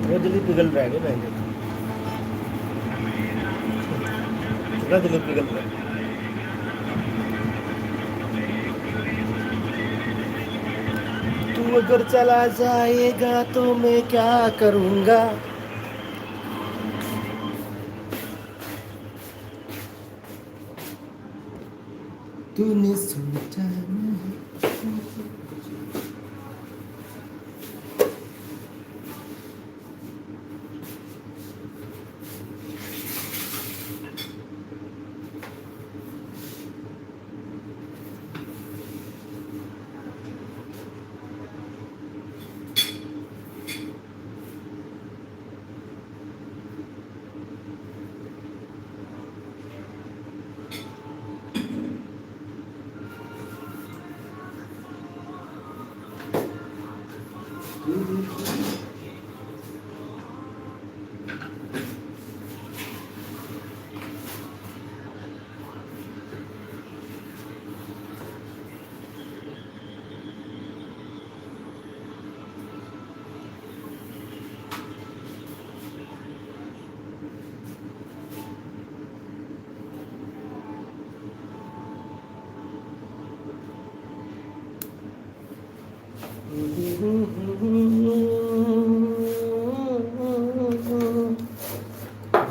वो जल्दी पिघल रहा है क्या बहन? कितना जल्दी पिघल रहा है। तू अगर चला जाएगा तो मैं क्या करूँगा? तूने सोचा नहीं।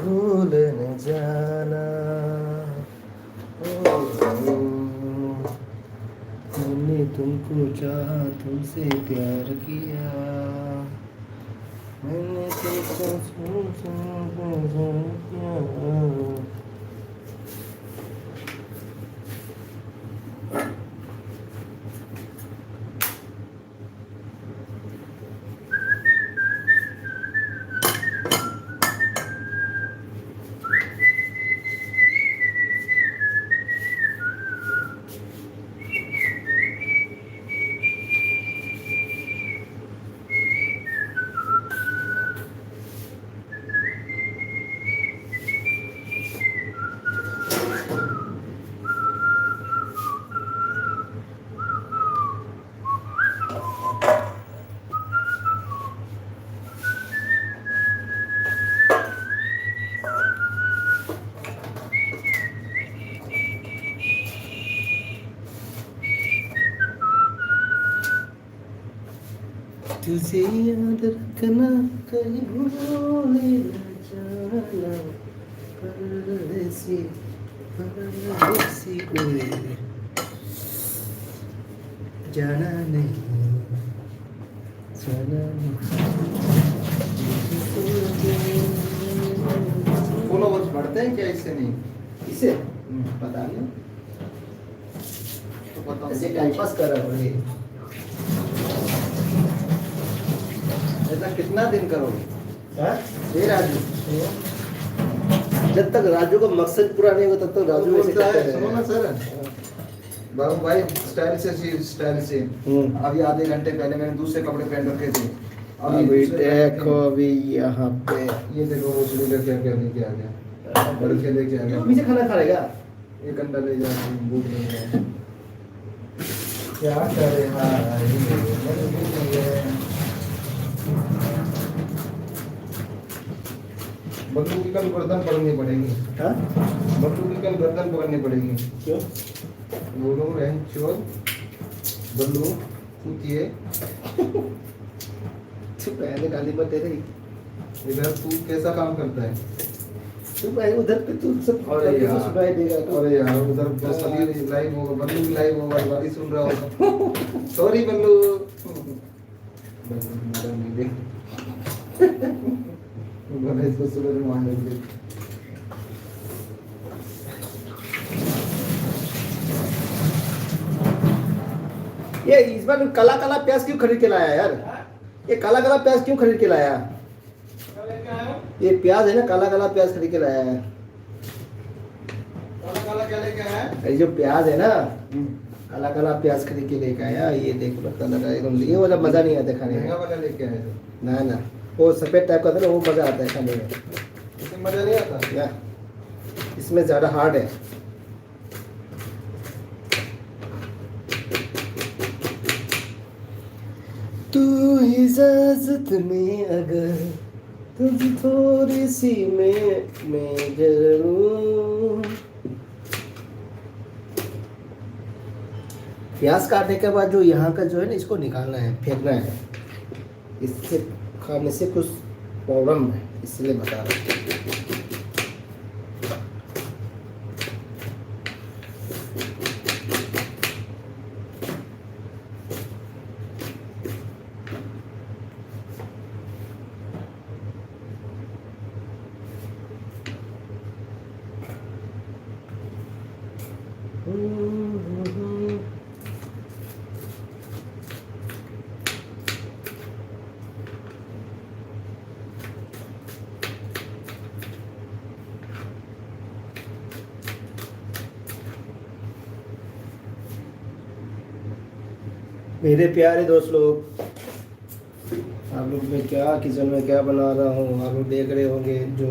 भूल न जाना मैंने तुमको चाहा, तुमसे प्यार किया, मैंने तुमको किया। तुझे याद रखना, कहीं भूले न जाना, परदेसी परदेसी कोई जाना नहीं, जाना नहीं। फॉलोवर्स बढ़ते हैं क्या इससे? नहीं इसे पता नहीं, तो बताओ। ऐसे टाइम पास कर रहा है। ऐसा कितना दिन करोगे? ये राजू, जब तक राजू का मकसद पूरा नहीं होगा तब तक राजू ऐसे बोलता करते है, सुनो ना रहेगा। सर, बाबू भाई स्टाइल से स्टाइल से। अभी आधे घंटे पहले मैंने दूसरे कपड़े पहन रखे थे, अभी दूसरे देखो, अभी यहाँ पे ये देखो वो सुनील क्या क्या लेके आ गया, बढ़ के लेके आ गया। पीछे खाना खाएगा। एक अंडा ले जा, भूख नहीं है। क्या करे बल्लू की कल गर्दन पकड़नी पड़ेगी। हाँ? बल्लू की कल गर्दन पकड़नी पड़ेगी। क्यों? बोलो रहन चोर बल्लू कुतिए, तू पहले गाली मत दे रही। इधर तू कैसा काम करता है? तू पहले उधर पे तू सब अरे करके यार, तो सुनाई देगा तो। अरे यार उधर बस अभी लाइव होगा, बल्लू भी लाइव होगा, बारी सुन रहा होगा। सॉरी बल्लू। बल्लू मैडम नहीं देख। बोले इसको सुबह मान लेंगे। ये इस बार काला काला प्याज क्यों खरीद के लाया यार? ये काला काला प्याज क्यों खरीद के लाया? ये प्याज है ना, काला काला प्याज खरीद के लाया है। काला काला क्या लेके आया है? ये जो प्याज है ना, काला काला प्याज खरीद के लेके आया। ये देखो लगता लगा एकदम, ये वाला मजा नहीं आता खाने महंगा में। वाला लेके आया तो ना ना, वो सफेद टाइप का था ना, वो मजा आता है खाने में। इसमें मजा नहीं आता। या इसमें ज्यादा हार्ड है। तू इजाजत में अगर तुझी थोड़ी सी मैं जरूर। प्याज काटने के बाद जो यहाँ का जो है ना, इसको निकालना है, फेंकना है। इससे खाने से कुछ प्रॉब्लम है, इसलिए बता रहा हूँ। मेरे प्यारे दोस्त लोग, आप लोग मैं क्या किचन में क्या बना रहा हूँ आप लोग देख रहे होंगे। जो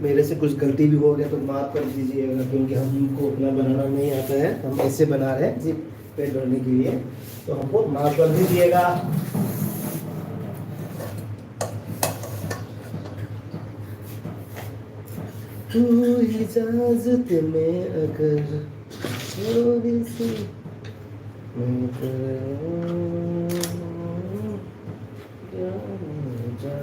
मेरे से कुछ गलती भी हो गया तो माफ़ कर दीजिएगा, क्योंकि हमको अपना बनाना नहीं आता है। हम ऐसे बना रहे हैं सिर्फ पेट भरने के लिए, तो हमको माफ़ कर दीजिएगा। तू इजाज़त में अगर थोड़ी सी मैं करूँ क्या जा।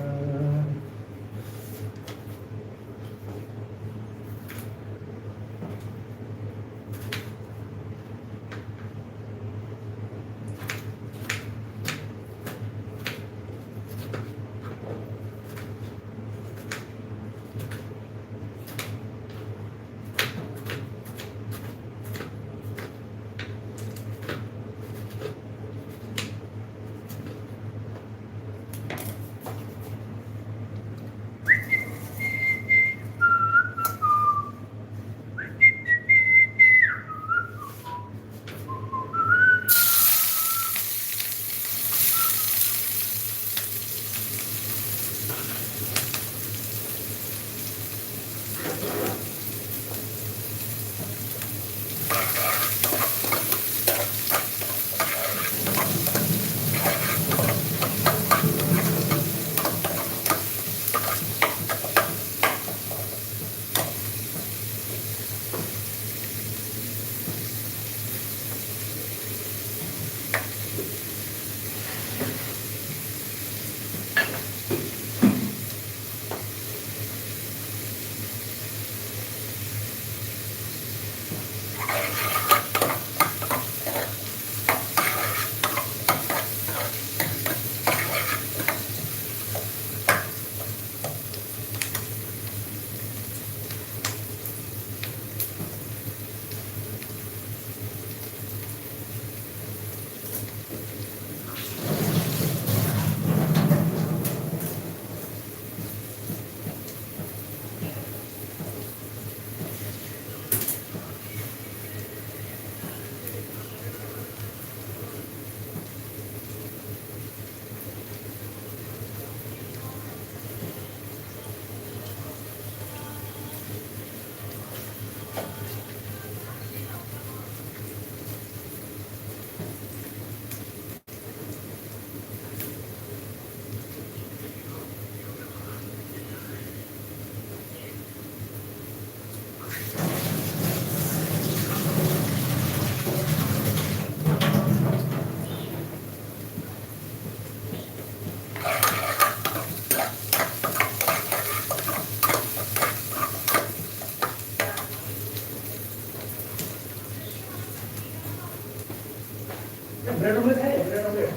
ब्रेड ऑमलेट है, ब्रेड ऑमलेट।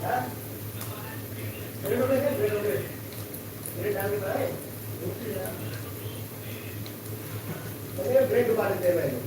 हाँ? ब्रेड ऑमलेट है, ब्रेड ऑमलेट। ब्रेड डाल के खाए? अरे ब्रेड डुबा देते हैं मैंने।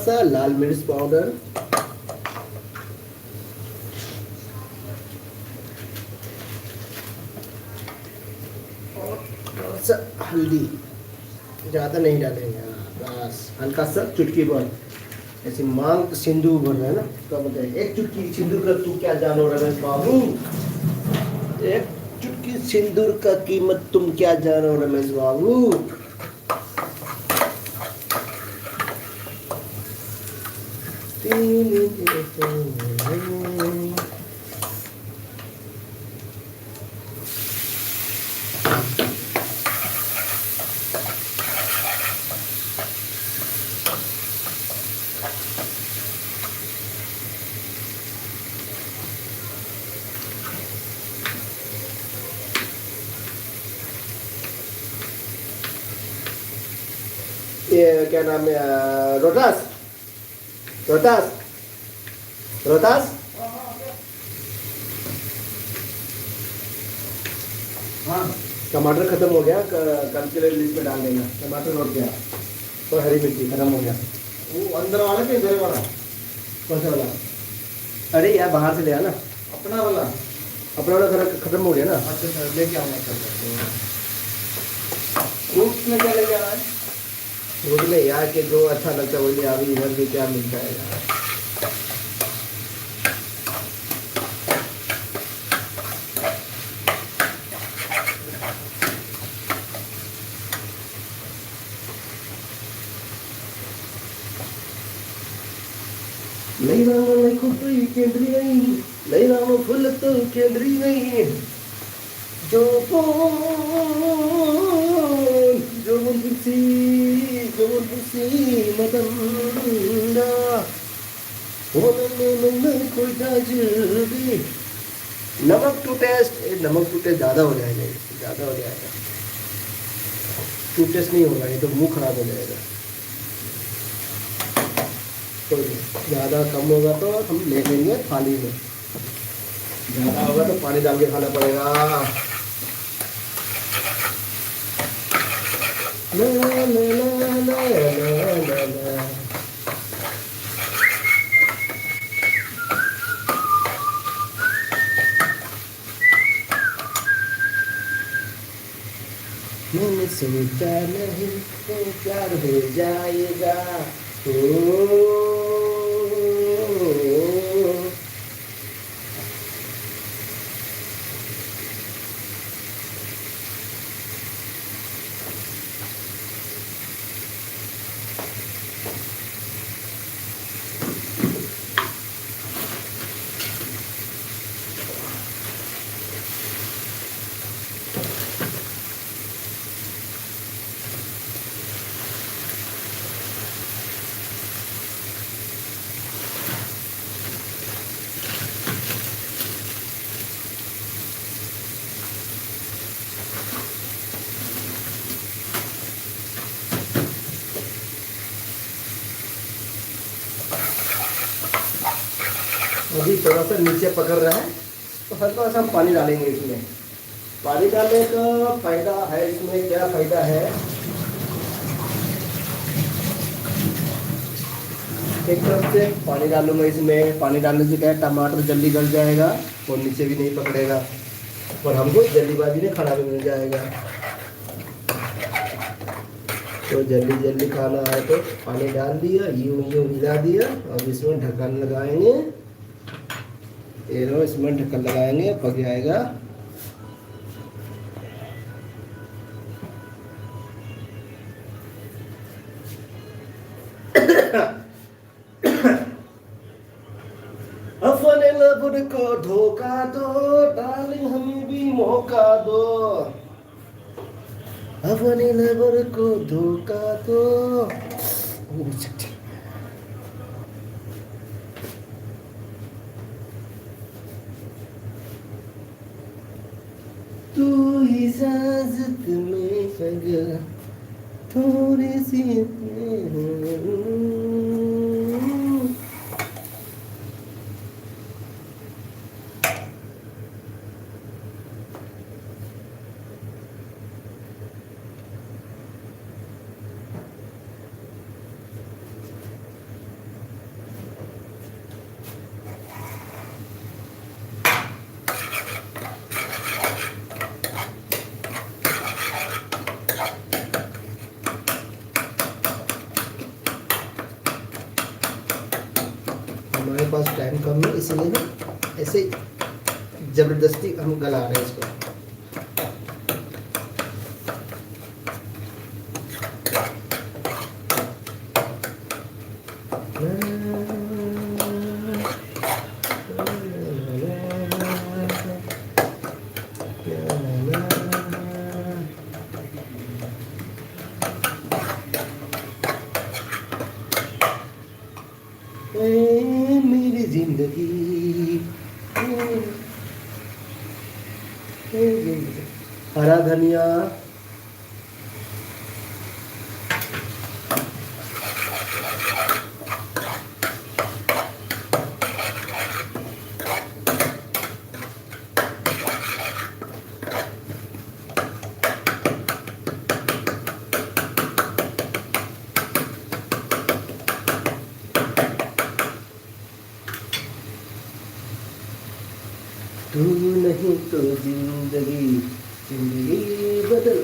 सा लाल मिर्च पाउडर, और थोड़ा सा हल्दी, ज़्यादा नहीं डालेंगे। बस हल्का सा चुटकी भर, ऐसे मांग सिंदूर भर रहा है ना, क्या बोलते हैं, एक चुटकी सिंदूर का तू क्या जानो रमेश बाबू, एक चुटकी सिंदूर का कीमत तुम क्या जानो रमेश बाबू। ये क्या नाम है, रोटास, रोटास, रोटास। हाँ टमाटर खत्म हो गया, कल के लिए लिस्ट में डाल देना। टमाटर और गया और हरी मिर्ची खत्म हो गया। वो अंदर वाला के इधर वाला? कौन सा वाला? अरे यार बाहर से ले आना, अपना वाला। अपना वाला खत्म हो गया ना। अच्छा सर लेके आऊंगा सर। फ्रूट्स में क्या लेके आना है? रोड में यार के जो अच्छा लगता है वही, अभी इधर भी क्या मिलता है यार। नहीं रामा नहीं खुपरी केंद्री नहीं, नहीं रामा फुल तो केंद्री नहीं, जो खुशी मदंगा कोई ताजुबी। नमक टू टेस्ट, नमक टू टेस्ट ज़्यादा हो जाएगा, ज़्यादा हो जाएगा, टू टेस्ट नहीं होगा, ये तो मुंह खराब हो जाएगा। तो ज़्यादा कम होगा तो हम ले लेंगे थाली में, ज़्यादा होगा तो पानी डाल के खाना पड़ेगा। ला ला ला ला ला ला। मैंने सोचा नहीं तो प्यार हो जाएगा। ओ अभी थोड़ा सा नीचे पकड़ रहा है तो हल्का सा हम पानी डालेंगे इसमें। पानी डालने का फायदा है, इसमें क्या फायदा है, एक तरफ से पानी डालूंगा इसमें, पानी डालने से क्या है, टमाटर जल्दी गल जाएगा और नीचे भी नहीं पकड़ेगा और हमको जल्दीबाजी में खाना भी मिल जाएगा। तो जल्दी जल्दी खाना है तो पानी डाल दिया, यूं यूं हिला दिया। अब इसमें ढक्कन लगाएंगे, ये लो इसमें ढक्कन लगाएंगे, पक जाएगा। अपने लब को धोखा दो डार्लिंग, हमें भी मौका दो, अपने लब को धोखा दो। तू इजाजत में सगा थोड़ी सी हमारे पास टाइम कम है, इसलिए हम ऐसे ज़बरदस्ती हम गला रहे हैं इसको। मेरी जिंदगी हरा धनिया, तू नहीं तो जिंदगी जिंदगी बदल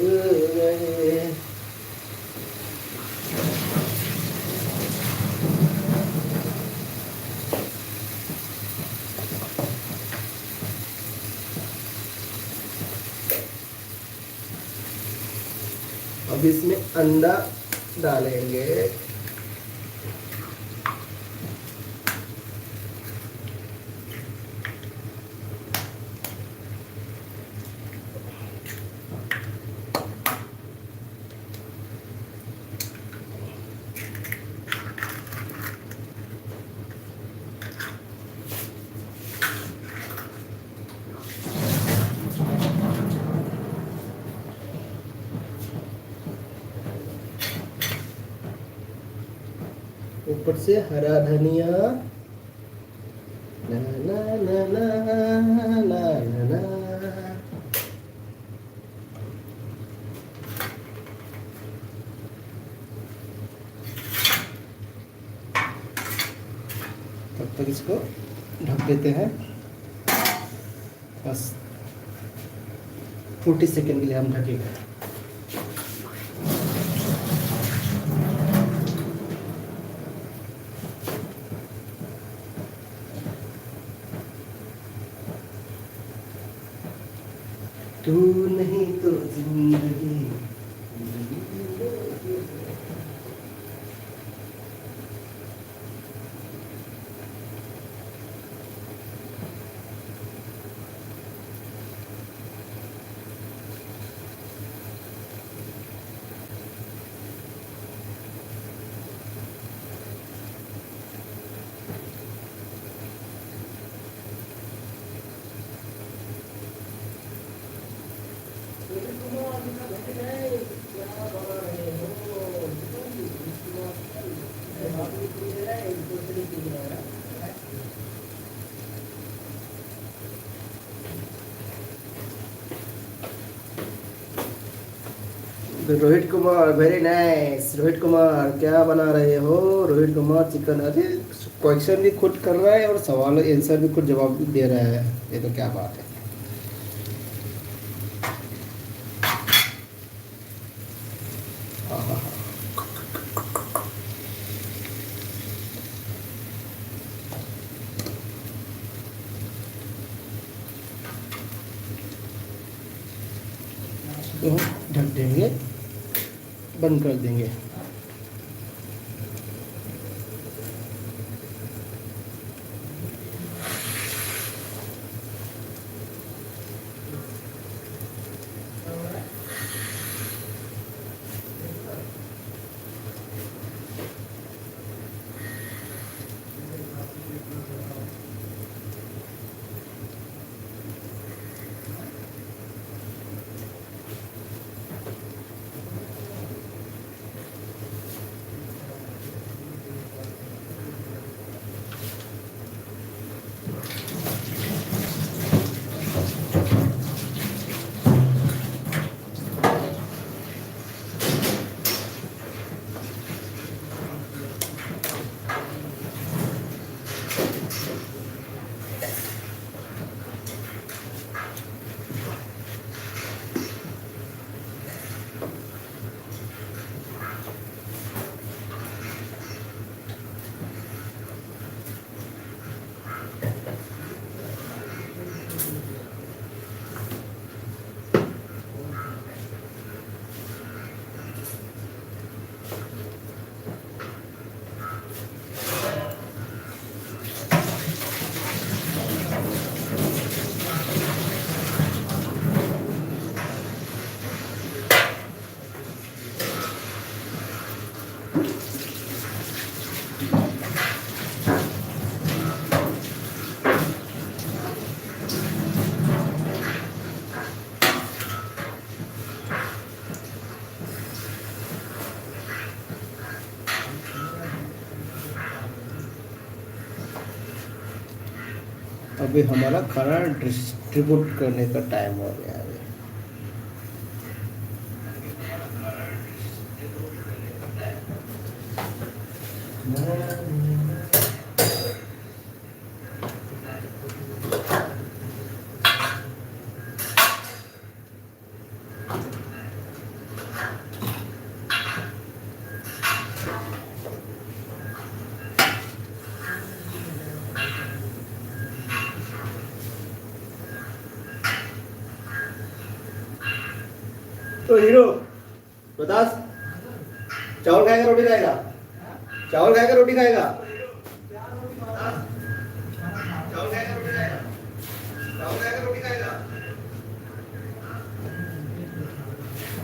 गए। अब इसमें अंडा डालेंगे। ऊपर से हरा धनिया, ला ला ला ला ला ला ला। तब तक इसको ढक देते हैं, बस 40 सेकेंड के लिए हम ढकेंगे। तू नहीं तो जिंदगी रोहित कुमार, वेरी नाइस। रोहित कुमार क्या बना रहे हो? रोहित कुमार चिकन। अरे क्वेश्चन भी खुद कर रहा है और सवाल आंसर भी खुद जवाब भी दे रहा है, ये तो क्या बात है। आहा। तो हम ढक देंगे, बंद कर देंगे। अभी हमारा खाना डिस्ट्रीब्यूट करने का टाइम हो गया है। तो हीरो बता, चावल खाएगा रोटी खाएगा? चावल खाएगा रोटी खाएगा? चावल खाएगा रोटी खाएगा? चावल खाएगा रोटी खाएगा?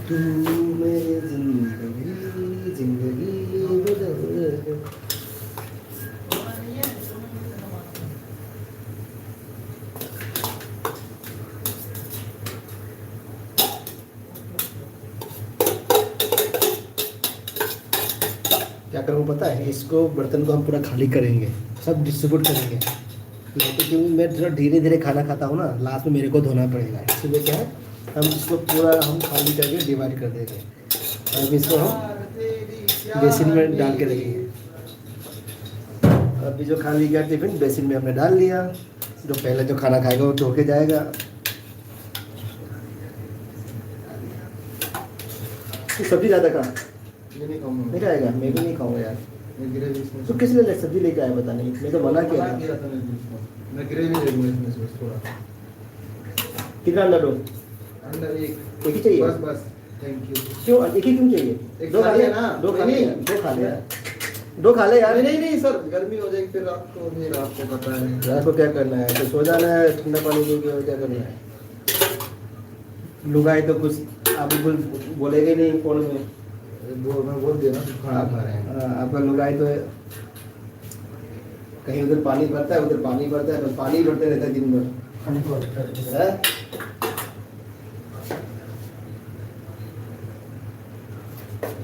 तू मेरी जिंदगी जिंदगी बदल। क्या करूँ पता है, इसको बर्तन को हम पूरा खाली करेंगे, सब डिस्ट्रीब्यूट करेंगे। तो क्योंकि मैं थोड़ा धीरे धीरे खाना खाता हूँ ना, लास्ट में मेरे को धोना पड़ेगा, इसलिए क्या है हम इसको पूरा हम खाली करके डिवाइड कर देंगे। अब इसको हम बेसिन में डाल के रखेंगे। अभी जो खाली गया टिफिन बेसिन में हमने डाल लिया, जो पहले जो खाना खाएगा वो धो के जाएगा। सब्जी ज़्यादा खा ये नहीं खाऊंगा नहीं खाएगा? मैं भी नहीं खाऊंगा यार। मैं ग्रेवी इसमें तो किस लिए सब्जी लेके आया पता नहीं, मैं तो मना किया था। था मैं ग्रेवी ले लूँगा इसमें से बस थोड़ा। कितना अंडा दो? अंडा एक एक ही चाहिए? बस बस, थैंक यू। क्यों एक ही क्यों चाहिए? एक दो खा खा ले लिया ना। दो खा ले नहीं, दो खा ले दो खा ले यार। नहीं नहीं सर, गर्मी हो जाएगी फिर आपको, फिर आपको पता है। रात को क्या करना है, तो सो जाना है, ठंडा पानी पी के, और क्या करना है। लुगाई तो कुछ आप बोलेगे नहीं फोन में। मैं बोल दिया ना खाना खा रहे हैं। आपका लुगाई तो कहीं उधर पानी भरता है, उधर पानी भरता है, बस पानी भरते रहता है दिन भर। है?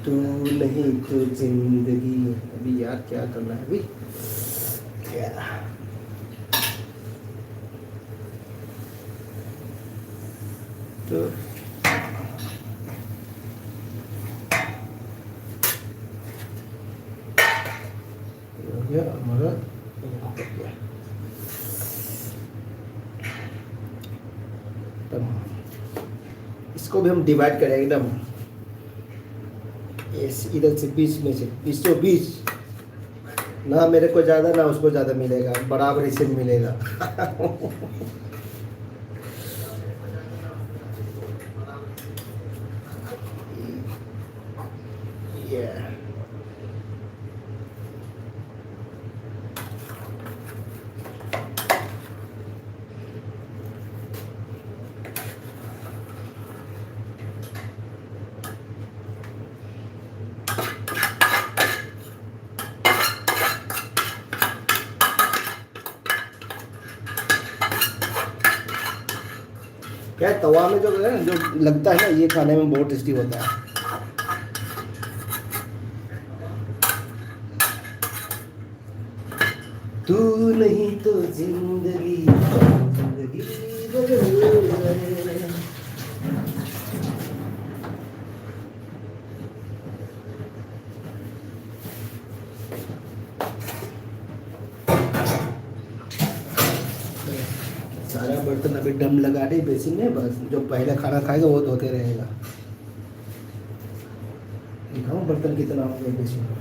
तू नहीं तो जिंदगी। अभी यार क्या करना है अभी, क्या तो गया हमारा। इसको भी हम डिवाइड करेंगे एकदम, इधर से 20 में से 20 ना मेरे को ज़्यादा ना उसको ज़्यादा मिलेगा, बराबर से मिलेगा। yeah. क्या तवा में जो है ना, जो लगता है ना, ये खाने में बहुत टेस्टी होता है। तू नहीं तो जिंदगी जिंदगी बदल जाए। सारा बर्तन अभी डम लगा दे बेसिन में, बस जो पहले खाना खाएगा वो धोते रहेगा। दिखाऊं बर्तन कितना हो गया बेसिन में।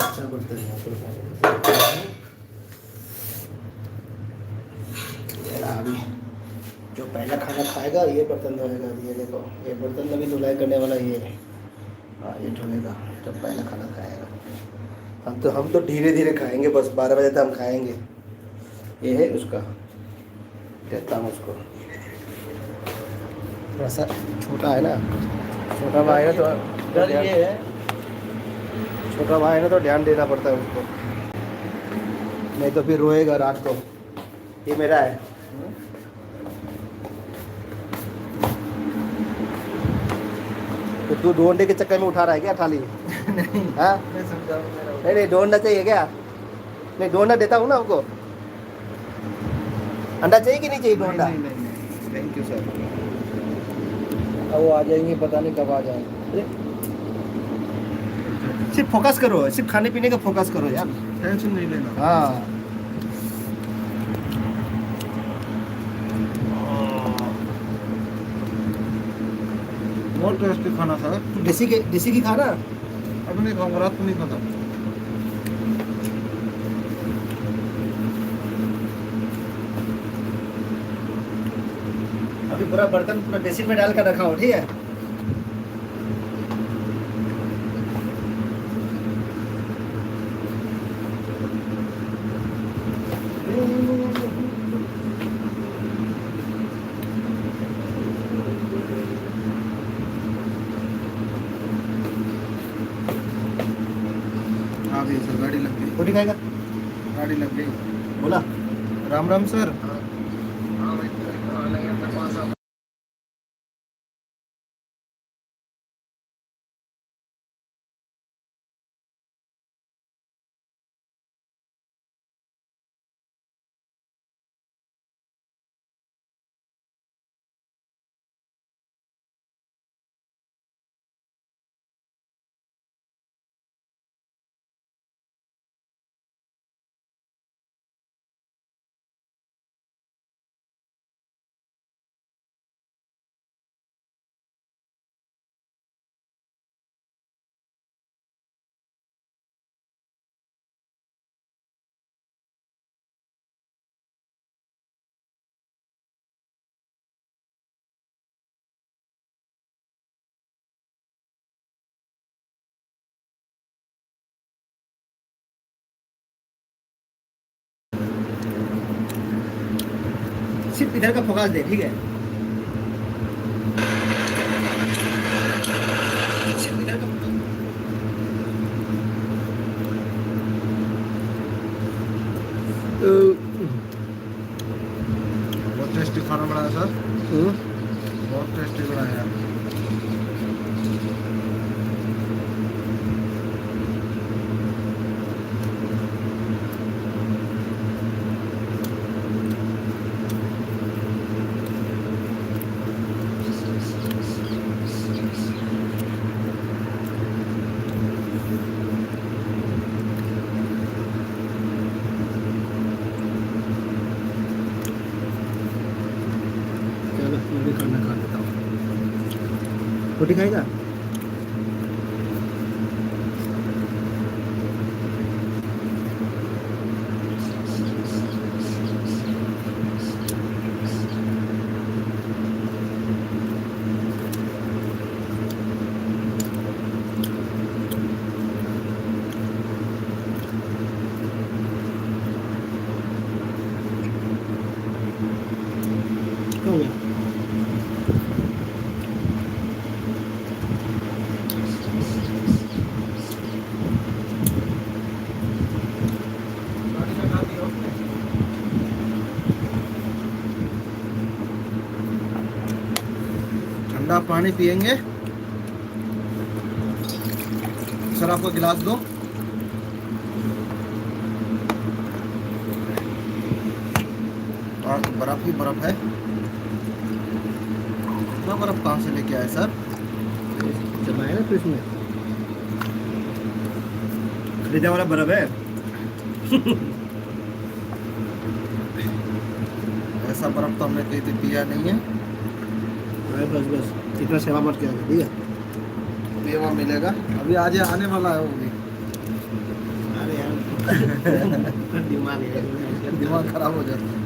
अच्छा बर्तन है अभी जो पहला खाना खाएगा ये बर्तन धोएगा। ये देखो, ये बर्तन में भी धुलाई करने वाला ये है। हाँ ये धोएगा जब पहला खाना खाएगा। हम तो धीरे धीरे खाएंगे, बस 12 बजे तक हम खाएंगे। ये है उसका, देता हूँ उसको। थोड़ा सा छोटा है ना, छोटा भाई है तो ये है, छोटा भाई है ना तो ध्यान देना पड़ता है उसको, नहीं तो फिर रोएगा रात को। ये मेरा है। तो तू ढूंढने के चक्कर में उठा रहा है क्या थाली? नहीं हाँ मैं समझाऊँ मेरा नहीं नहीं, ढूंढना चाहिए क्या? नहीं ढूंढना देता हूँ ना आपको। अंडा चाहिए कि नहीं चाहिए नहीं ढूंढना? नहीं नहीं थैंक यू सर। अब वो आ जाएंगे, पता नहीं कब आ जाएंगे। अरे सिर्फ फोकस करो, सिर्फ खाने पीने का फोकस करो यार। टेंशन नहीं लेना। हाँ बहुत टेस्टी खाना सर। देसी की खाना। अब नहीं खाऊंगा, रात को नहीं खाता। अभी पूरा बर्तन पूरा बेसिन में डाल कर रखा हो, ठीक है? हाँ भी सर, गाड़ी लग गई। रोटी खाएगा? गाड़ी लग गई। बोला राम राम सर। सिर्फ इधर का फोकस दे, ठीक है? सिर्फ इधर का फोकस। बहुत टेस्टी खाना बनाया सर। बहुत टेस्टी बनाया यार। चलो मैं भी खाना खा लेता हूँ। रोटी खाएगा? क्या हो गया? गाड़ी लगा दी आपने? ठंडा पानी पियेंगे सर, आपको गिलास दो। और तो बर्फ ही बर्फ है। इतना बर्फ कहाँ से लेके आए सर? जमाया ना फ्रिज में, खरीदा वाला बर्फ है। ऐसा बर्फ तो हमने कहीं पे पिया नहीं है। अरे बस बस इतना सेवा मत किया कर, ठीक है? मेवा मिलेगा अभी, आज आने वाला है वो भी। अरे यार दिमाग है। दिमाग खराब हो जाता है।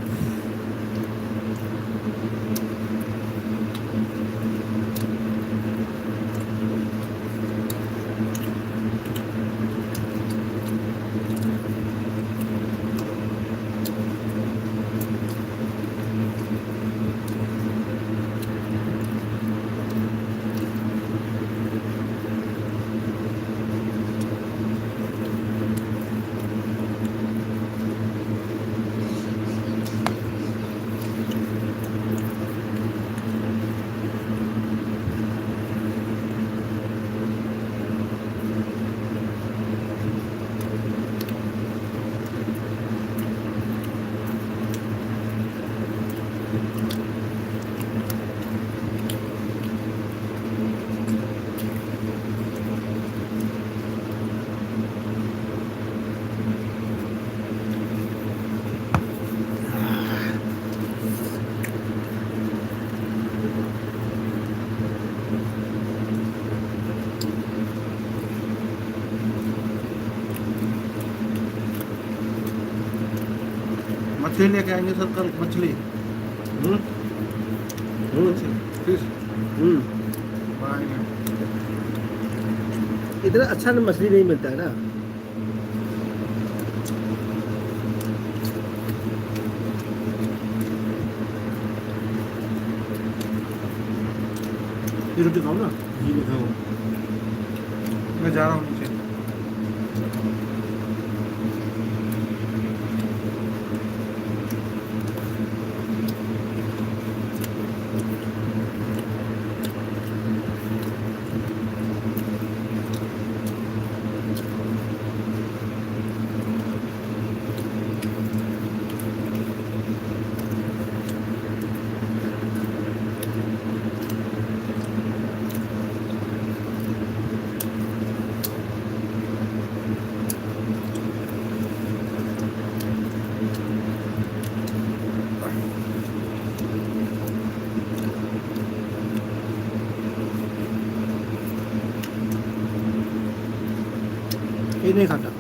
मछली लेके आएंगे सर कल, मछली हम्म हम्म फिश हम्म। बनाएंगे। इतना अच्छा ना मछली नहीं मिलता है ना। ये रोटी खाओ ना, ये नहीं खाओ। मैं जा रहा हूँ नीचे। ये नहीं खाता।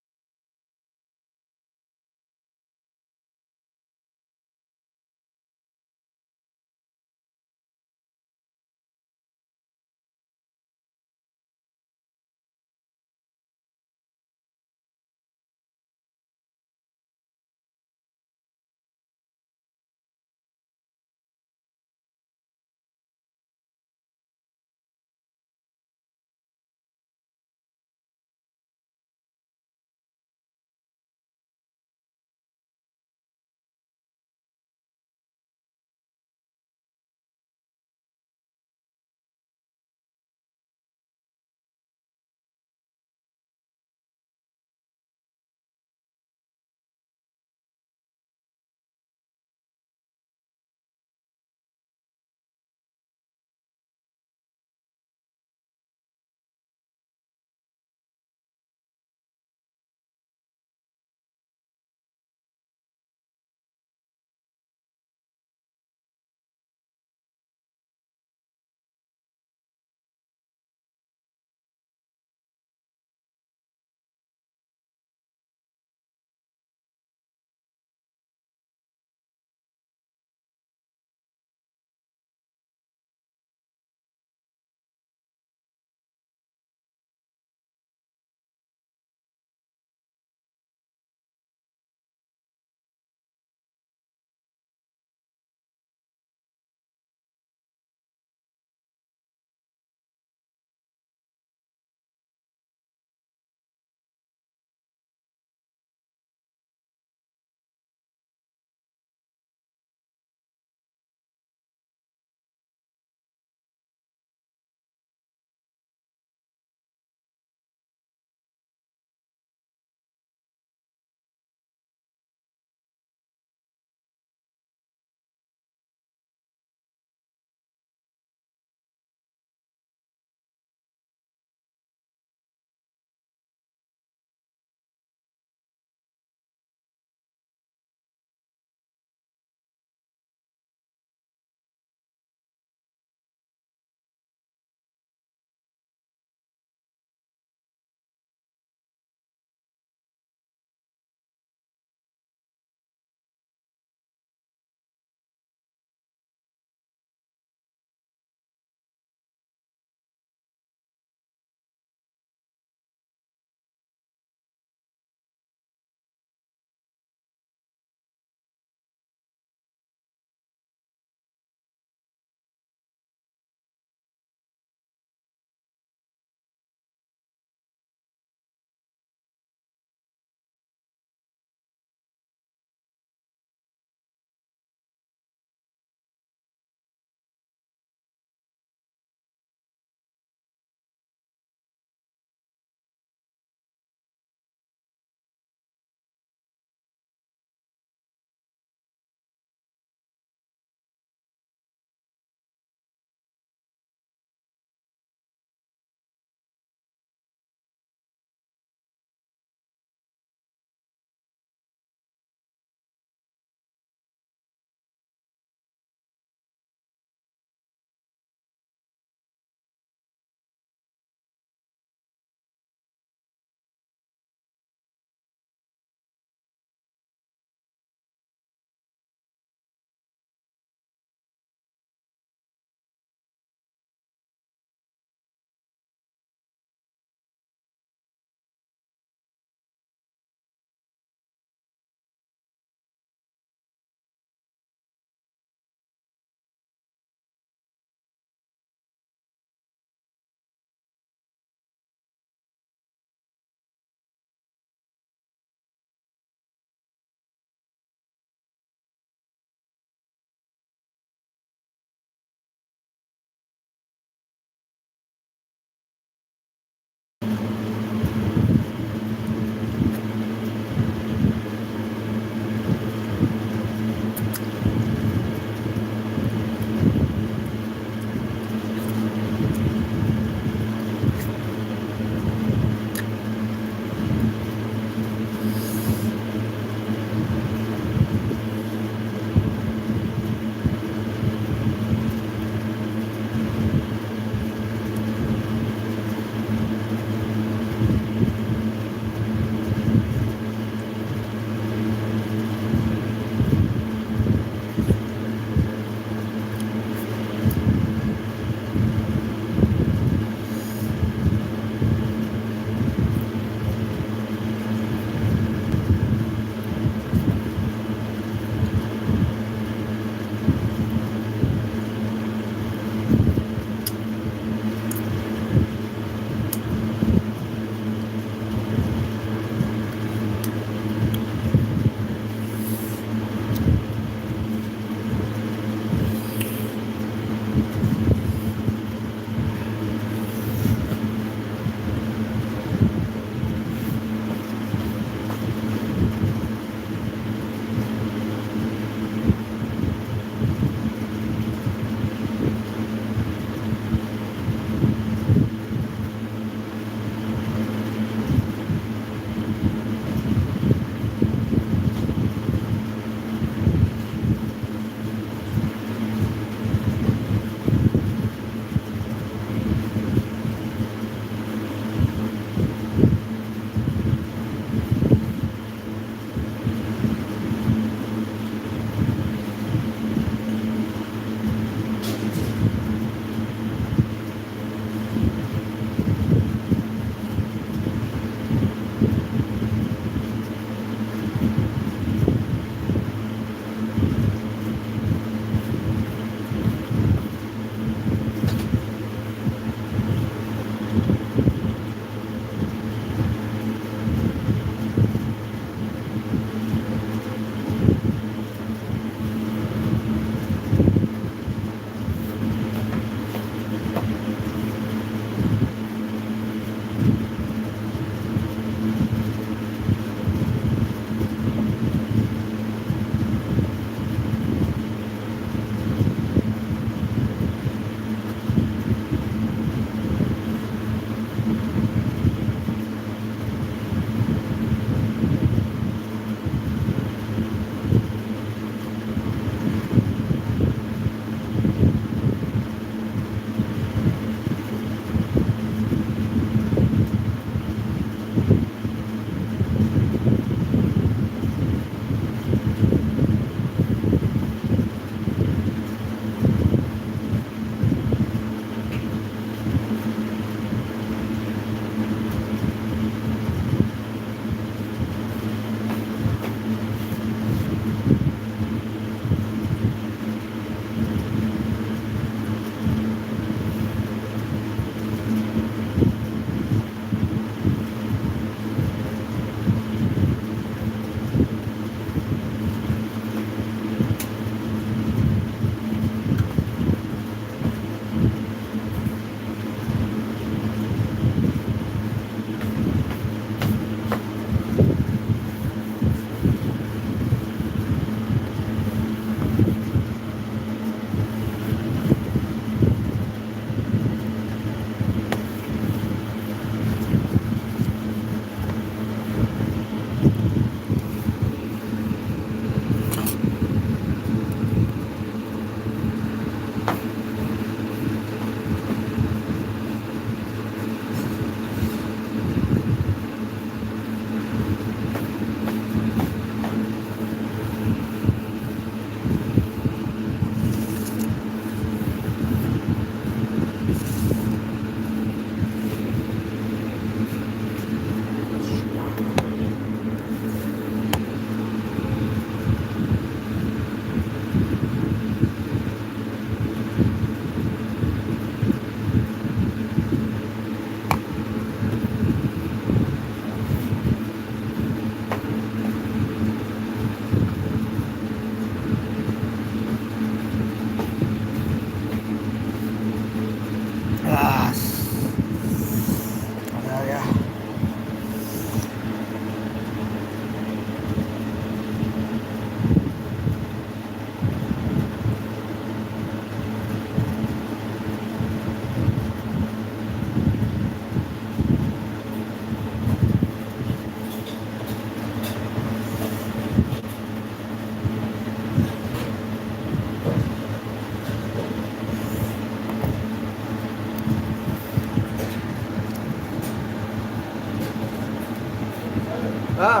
हाँ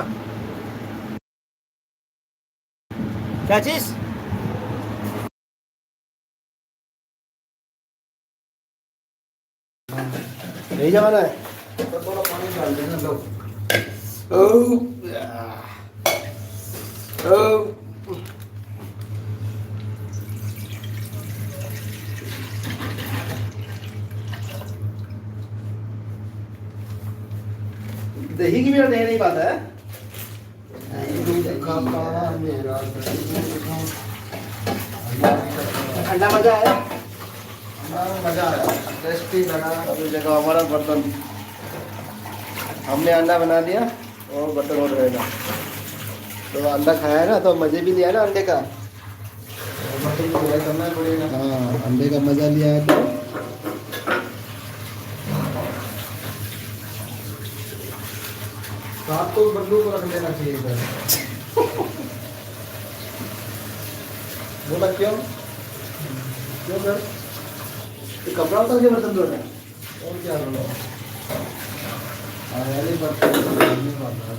क्या चीज नहीं जमाना है तो थोड़ा पानी डाल देना लो। दही की भी दही नहीं पाता है मेरा ठंडा मजा आया मजा आया, टेस्टी लगा। अभी देखो हमारा बर्तन हमने अंडा बना दिया और बर्तन और रहेगा तो अंडा खाया है ना तो मज़े भी लिया ना अंडे का मटन को फ्राई करना पड़ेगा। हाँ अंडे का मज़ा लिया है तो साथ तो बल्लू को रख लेना चाहिए इधर। बोला क्यों क्यों सर? तो कपड़ा उतार के बर्तन धो रहे हैं और क्या बोलो? अरे बर्तन धोने वाला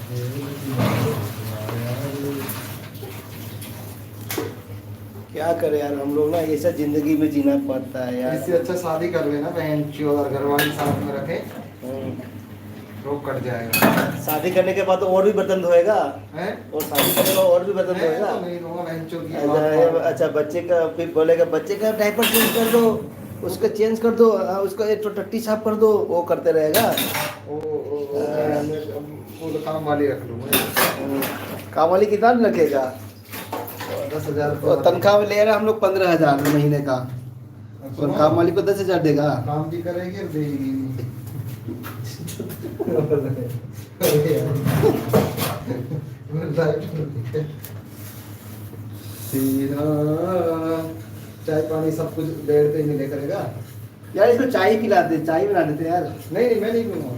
क्या करें यार हम लोग ना ऐसा ज़िंदगी में जीना पड़ता है यार इससे अच्छा शादी कर लेना बहन चो, और घर वाले साथ में रखे रोक कट जाएगा। शादी करने के बाद तो और भी बर्तन धोएगा हैं? और शादी करने के बाद और भी बर्तन मैं धोएगा तो नहीं दूंगा बहन चो की बात अच्छा अच्छा बच्चे का फिर बोलेगा बच्चे का डायपर चेंज कर दो उसका चेंज कर दो उसका एक तो टट्टी साफ कर दो वो करते रहेगा वो तो काम वाली रख लूँगा। काम वाली कितना रखेगा 10,000 और तनख्वाह ले रहा हम लोग 15,000 महीने का और काम वाली को 10,000 देगा काम भी करेगी और देगी सीधा चाय पानी सब कुछ बेड पे ही मिले करेगा। यार इसको चाय पिला दे चाय बना देते यार नहीं मैं नहीं पीऊंगा।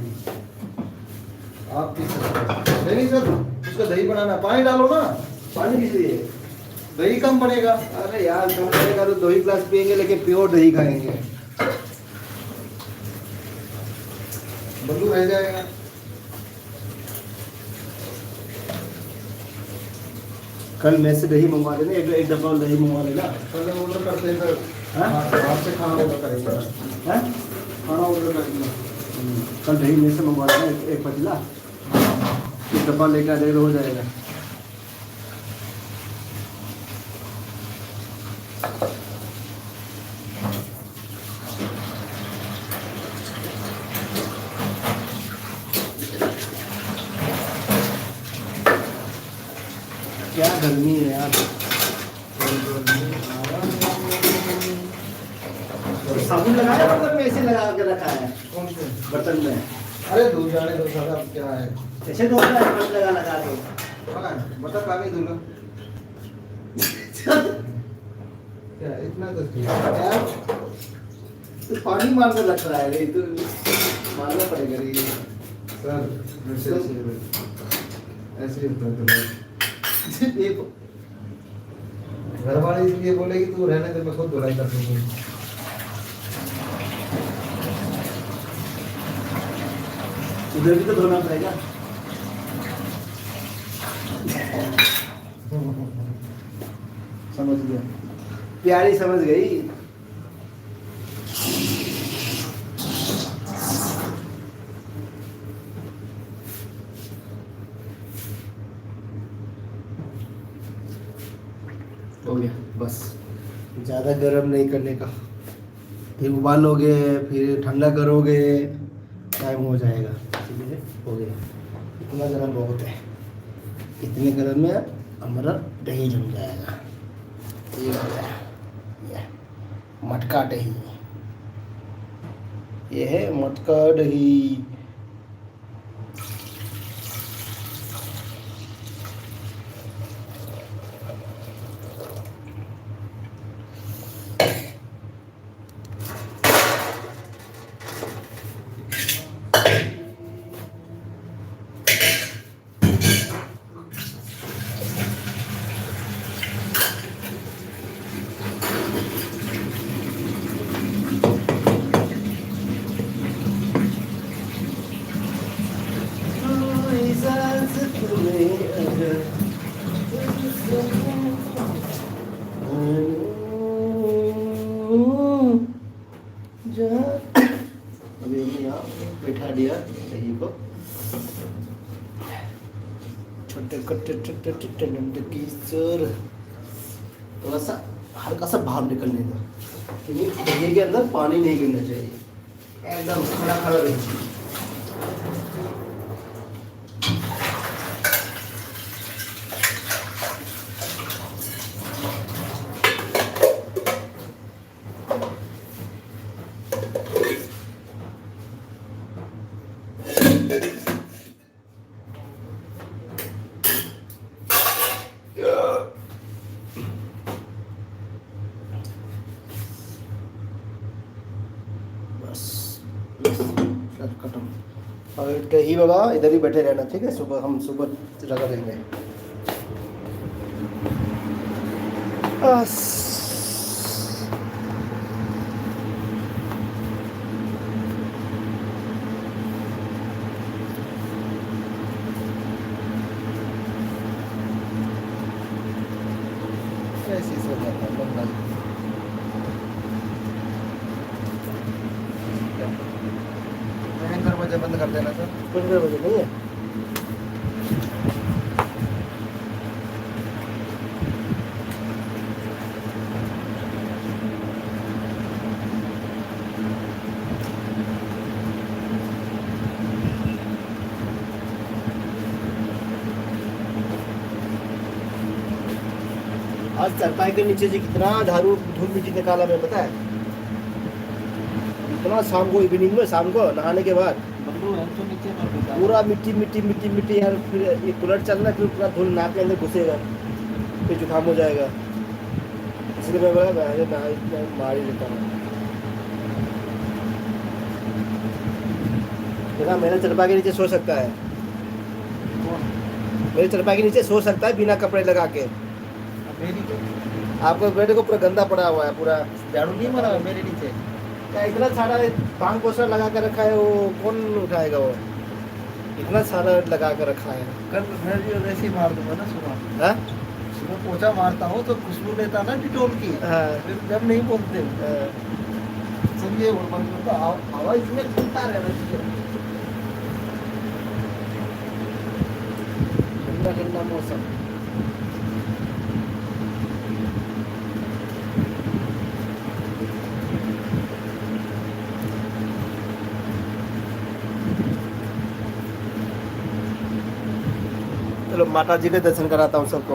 आप पी सकते हो। नहीं सर उसका दही बनाना, पानी डालो ना। पानी किस लिए दही कम पड़ेगा। अरे यार कम पड़ेगा तो 2 ही ग्लास पियेंगे लेकिन प्योर दही खाएंगे बल्लू रह जाएगा। कल मैं से दही मंगवा लेना एक डब्बा दही मंगवा लेना पहले ऑर्डर करते हैं सर। हाँ? आपसे खाना ऑर्डर करेंगे। हैं खाना ऑर्डर करेंगे। कल दही में से मंगवा लेना एक पतीला एक डब्बा लेकर आ जाएगा हो जाएगा क्या गर्मी है यार साबुन लगाया बर्तन में ऐसे लगा के रखा है कौन से? बर्तन में अरे दूध जाने दो सारा क्या है। ऐसे तो होता है बर्तन लगा के हाँ, बता पानी दूंगा। क्या इतना तो ठीक है। यार तो पानी मार कर रख रहा है रे तो मारना पड़ेगा रे सर ऐसे होता है। ये घर वाले इसलिए बोले कि तू रहने दे, मैं खुद धुलाई कर दूंगा। उधर भी तो धोना पड़ेगा समझ गया प्यारी समझ गई हो गया बस ज़्यादा गर्म नहीं करने का फिर उबालोगे फिर ठंडा करोगे टाइम हो जाएगा इसलिए हो गया इतना गर्म बहुत है इतने गर्म में हमारा दही जम जाएगा ये हो गया ये मटका दही ये है मटका दही अभी हमने यहाँ बैठा दिया दही को, छोटे कट्टे छोटे छोटे नंदकी सर, थोड़ा सा हल्का सा भाप निकलने दो, क्योंकि दही के अंदर पानी नहीं गिरना चाहिए, एकदम खड़ा खड़ा रहना चाहिए। खत्म। और दही बाबा इधर ही बैठे रहना, ठीक है, सुबह हम सुबह लगा देंगे। ऐसे सो जाता है बंदा। दरवाजा बंद कर देना सर। 15 बजे नहीं है। आज चारपाई के नीचे से कितना झाड़ू धूल मिट्टी निकाला मैं, पता है? इतना शाम को, इवनिंग में, शाम को नहाने के बाद पूरा मिट्टी मिट्टी मिट्टी मिट्टी यार। फिर ये कूलर चलना, फिर पूरा धूल नाक के अंदर घुसेगा, फिर जुकाम हो जाएगा। इसलिए मैं बोला मैं मार ही लेता हूँ। देखा, मेरे चरपा के नीचे सो सकता है, मेरे चरपा के नीचे सो सकता है बिना कपड़े लगा के। आपको बेटे को पूरा गंदा पड़ा हुआ है, पूरा झाड़ू नहीं मारा मेरे नीचे। क्या इतना सारा पांग पोस्टर लगा कर रखा है, वो कौन उठाएगा? वो इतना सारा लगा कर रखा है। कल मैं भी वैसे ही मार दूंगा ना सुबह। हाँ? सुबह पोछा मारता हूँ तो खुशबू देता ना डिटोल की। हाँ। फिर जब नहीं बोलते हाँ। समझिए, हवा इसमें घूमता रहना चाहिए। ठंडा ठंडा मौसम। चलो माता जी के दर्शन कराता हूँ सबको।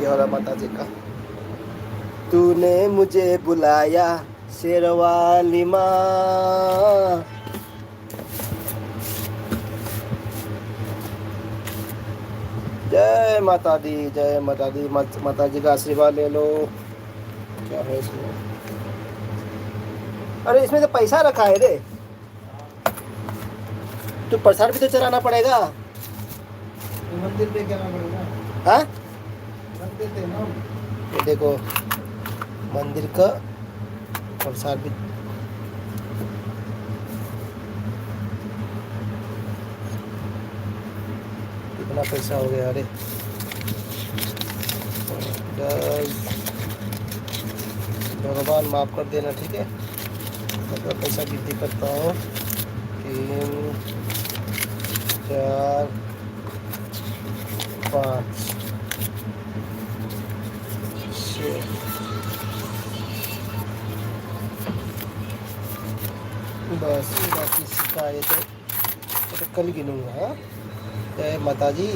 ये वाला माता जी का। तूने मुझे बुलाया शेरवाली माँ, जय माता दी, जय माता दी। माता जी का आशीर्वाद ले लो। क्या है इसमें? अरे इसमें तो पैसा रखा है रे, तो प्रसाद भी तो चढ़ाना पड़ेगा। मंदिर पे क्या पड़ेगा? हाँ, मंदिर पे ना। ये देखो मंदिर का प्रसाद भी। कितना पैसा हो गया? अरे 10। भगवान माफ कर देना, ठीक है? मतलब पैसा गिनती करता हूँ। 3 4 5 6। बस बाकी शिकायत तो कल गिनूंगा। हाँ? जय माता जी।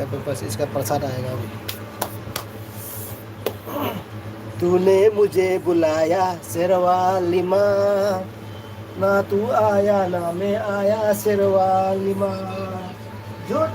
अब बस इसका प्रसाद आएगा अभी। तूने मुझे बुलाया शेरवाली माँ, ना तू आया ना मैं आया शेरवाली माँ। जो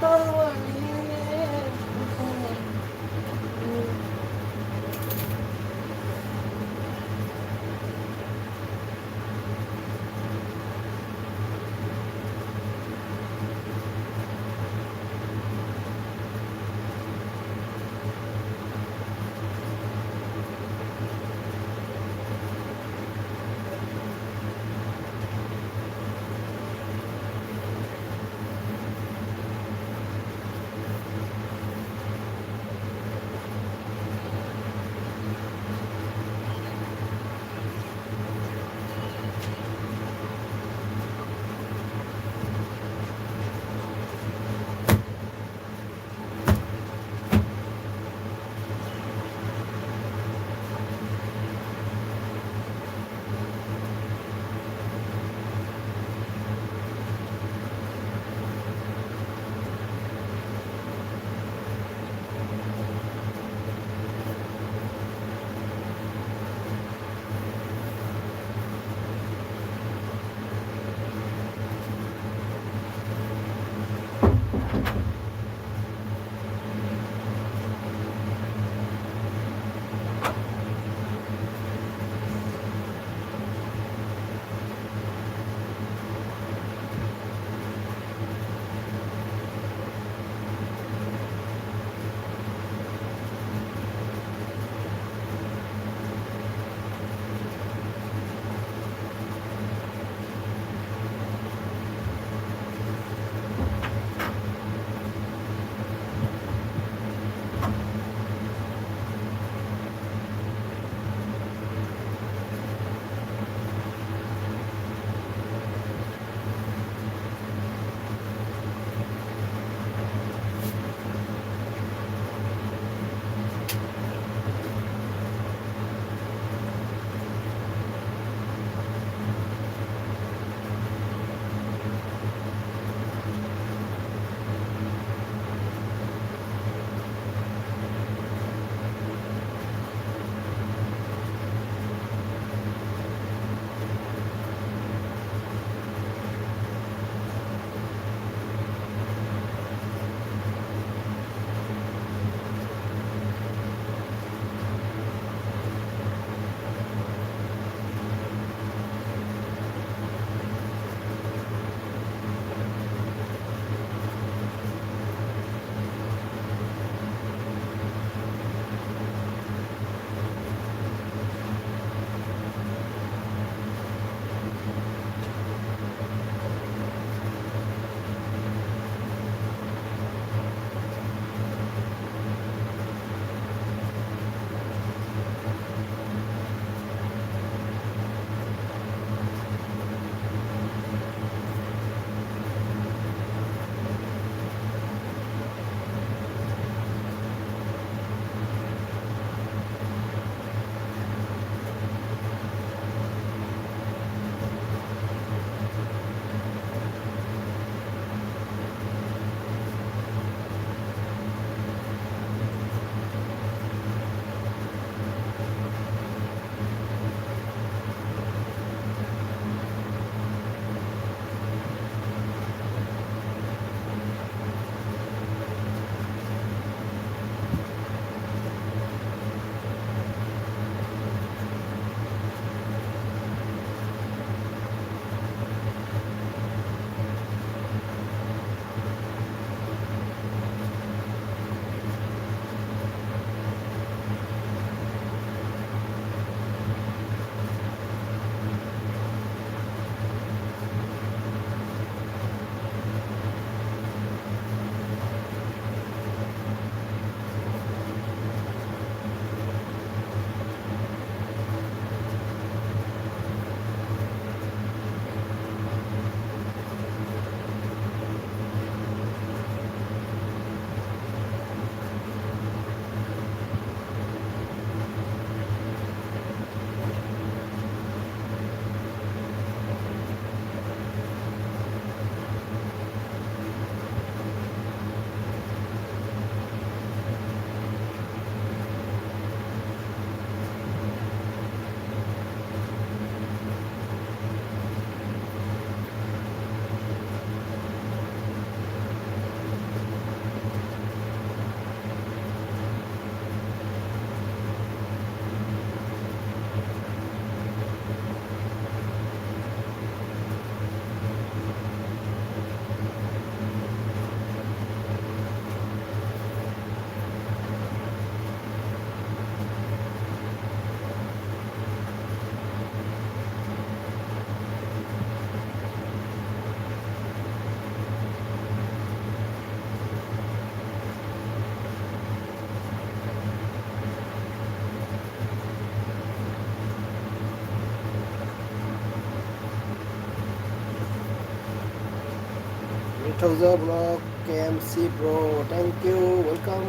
Trouser Blog KMC Bro thank you welcome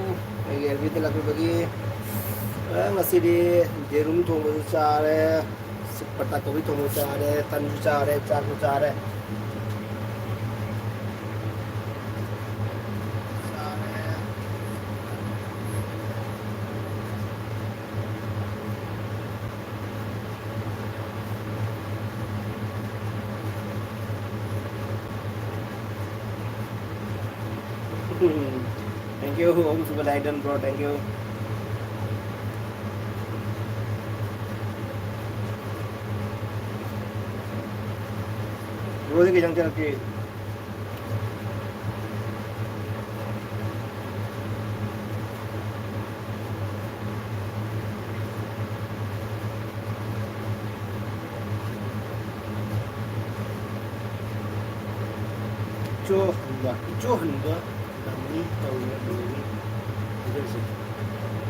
ꯑꯩꯒꯤ ꯑꯦꯜꯕꯤꯗ ꯂꯥꯛꯄꯤꯕꯒꯤ ꯉꯁꯤꯗꯤ ꯌꯦꯔꯨꯝ ꯊꯣꯡꯕꯁꯨ ꯆꯥꯔꯦ ꯄꯇꯥ ꯀꯣꯕꯤ ꯊꯣꯡꯕꯁꯨ ꯆꯥꯔꯦ ꯇꯟꯁꯨ ꯆꯥꯔꯦ ꯆꯥꯛꯁꯨ ꯆꯥꯔꯦ thank you Om Subadaidan bro thank you bro di kejang jalan ke ijo hanba namni tawna doi ijo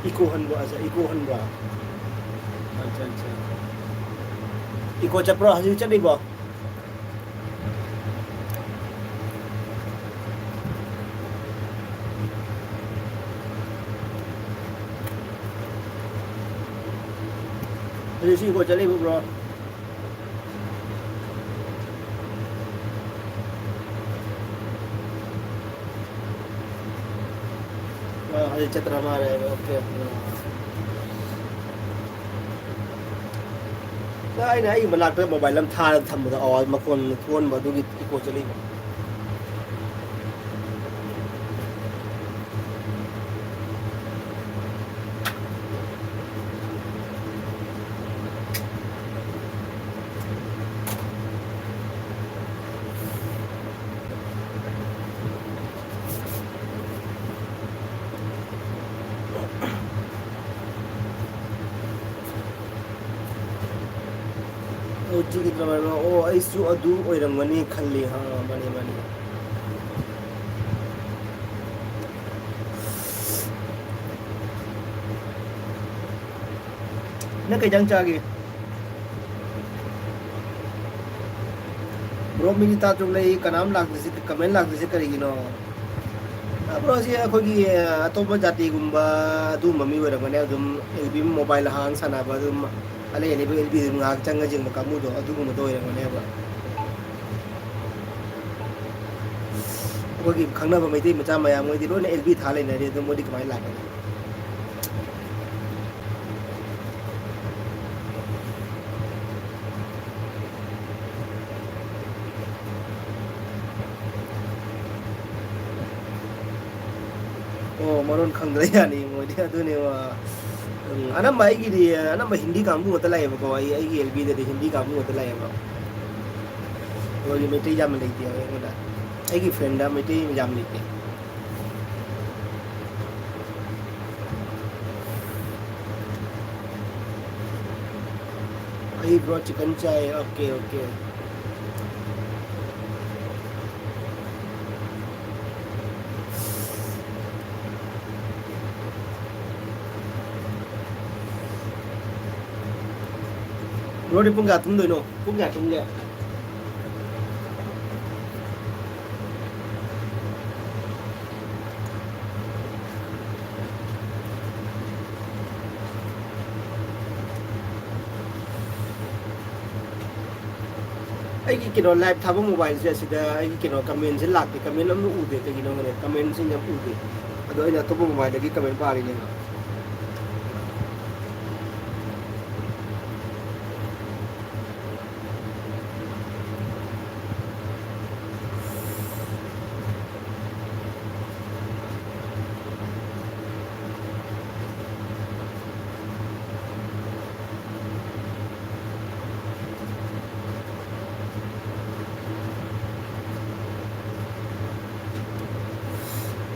iko hanba acha iko chapro hasil chadi ba hasil iko chali bro hasil chatra mare okay đây này mình làm cái mobile lâm tha thầm một ở mà còn thôn mà tôi đi cô chơi đi Jadi kalau oh isu adu orang mana kali ha mana nak kejang cagi bro minta tu lagi kanam lag disi comment lag disi kari gino bro sih aku gi atau jati gumba tu mami orang mana tu LB mobile hang sana ba tu ale ni LB ngak changa jing makamu do adu gumba tu orang mana ba aku gi khangna ba mai ti macam maya moi ti lo ne LB tha le na re tu modi kamai lag oh maron khangdra ya ni moi dia tu ne wa ana mai gi di ana ma hindi kamu ngota lai ba ko ai gi LB de hindi kamu ngota lai ba ko gi mai ti jam lai ti ai ngota ai gi friend da mai ti jam lai ti ai bro chicken chai okay bro di punggat tum doi no punggat tum le ai ki kino live thabo mobile se sida ai ki kino comment se lak ti comment am u de te kino ne comment se nyam u de ado ina to mobile de ki comment pa ri ne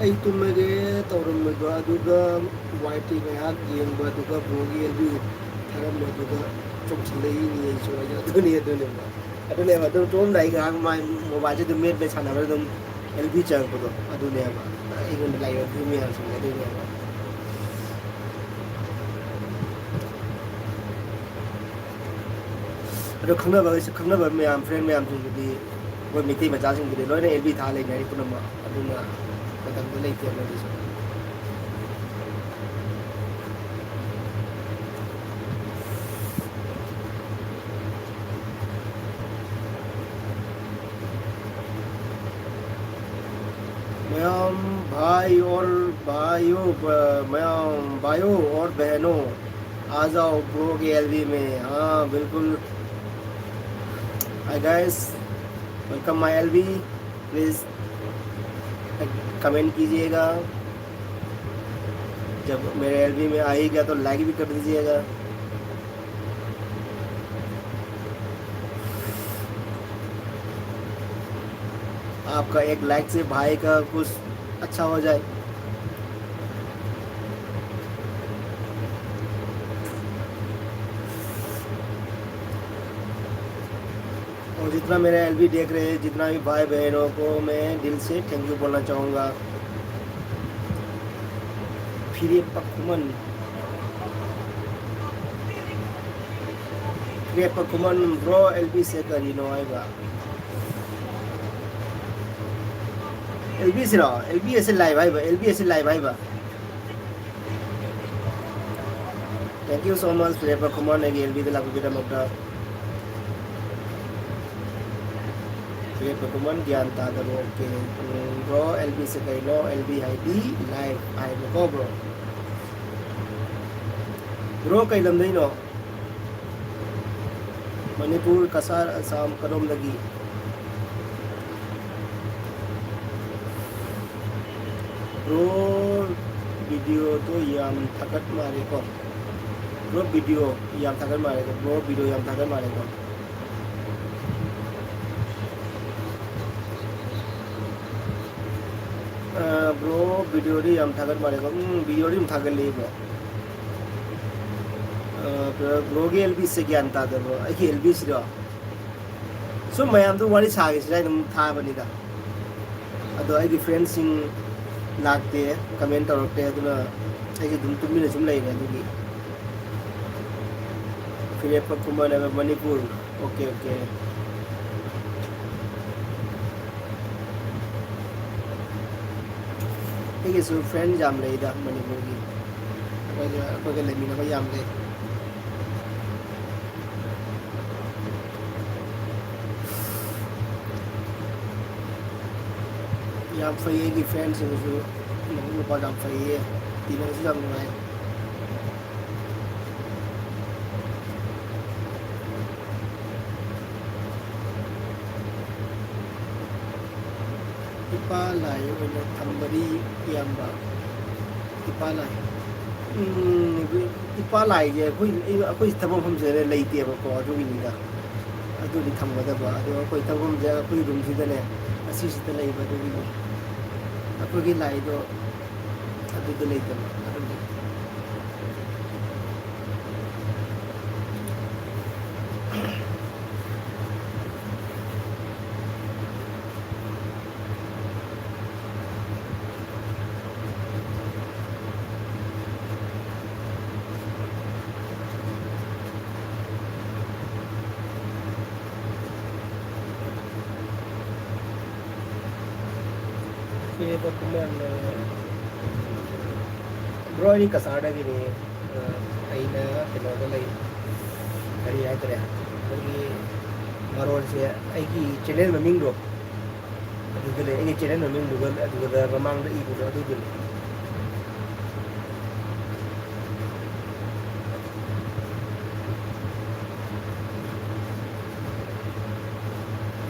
ai tumage tawram ba aduga white ga yak yeng ba aduga bogi elbi tharam ba aduga chok chlei ni so ya adune ba adu tom dai ga mai mobile je met be chana ba dum elbi chang ko adune ba ai gon lai ba mi ha so adune ba adu khangna ba me am friend me am tu di ꯑꯩꯈꯣꯏ ꯃꯩꯇꯩ ꯃꯆꯥꯁꯤꯡꯒꯤꯗꯤ ꯂꯣꯏꯅ L B ꯊꯥ ꯂꯩꯅꯔꯤ ꯄꯨꯝꯅꯃꯛ ꯑꯗꯨꯅ ꯃꯇꯝꯗꯣ ꯂꯩꯇꯦ ꯑꯃꯗꯤꯁꯨ ma'am भाई और भाइयों मैम भाइयों और बहनों आ जाओ ब्रो के एलवी में हाँ बिल्कुल hi guys welcome my LV please comment कीजिएगा जब मेरे एलवी में आ ही गया तो लाइक भी कर दीजिएगा आपका एक लाइक से भाई का कुछ अच्छा हो जाए और जितना मेरा एलबी देख रहे हैं जितना भी भाई बहनों को मैं दिल से थैंक यू बोलना चाहूँगा फिर पकुमन ब्रो एलबी से करी नो आएगा एलबी से रहा एलबी ऐसे लाइव आएगा एलबी ऐसे लाइव आएगा थैंक यू सो मच फिर पकुमन है एलबी दिला को बिना मौका फिर पकुमन ज्ञान तादर ओके ब्रो एलबी से करी नो एलबी आईडी लाइव आई को ब्रो ब्रो कई लम नहीं नो मणिपुर कसार असम कदम लगी ब्रो वीडियो तो याम थकट मारे को ब्रो वीडियो याम थकट मारे को ब्रो वीडियो याम थकट मारे को ब्रो वीडियो री याम थकट मारे को वीडियो री थकट ले ब्रो गे एलबी से ज्ञान तादर ब्रो आई एलबी सिरो सो मयाम तो वाली सागे सिराय नम था बनीदा अदो आई फ्रेंड सिंग लाते कमेंट तौरते अदुना आई दुम तुमिन सुम लेने अदुगी फिर पकुमन मणिपुर ओके ओके आई सु फ्रेंड जाम लेदा मणिपुर की अखोगे लेमिना को याम ले याम फैये की फ्रेंड्स हैं जो लोगों को याम फैये तीनों से याम नहीं इपा लाई उन्हें थम्बरी याम्बा इपा लाई जे कोई तबम हम जे लेते हैं बको अदुगी निदा अदुगी थम्बदा अदु कोई तबम जे कोई रूम सिदने असी सिदा लेबा अदुगी अखोगी लाइदो अदुदो लेतबा अदुगी फिर पकुमन bro ini kasada gini aina kenoda lai dari ya kare bagi maron se aigi channel maming do adugale aigi channel maming do adugada ramang da ibu do adugale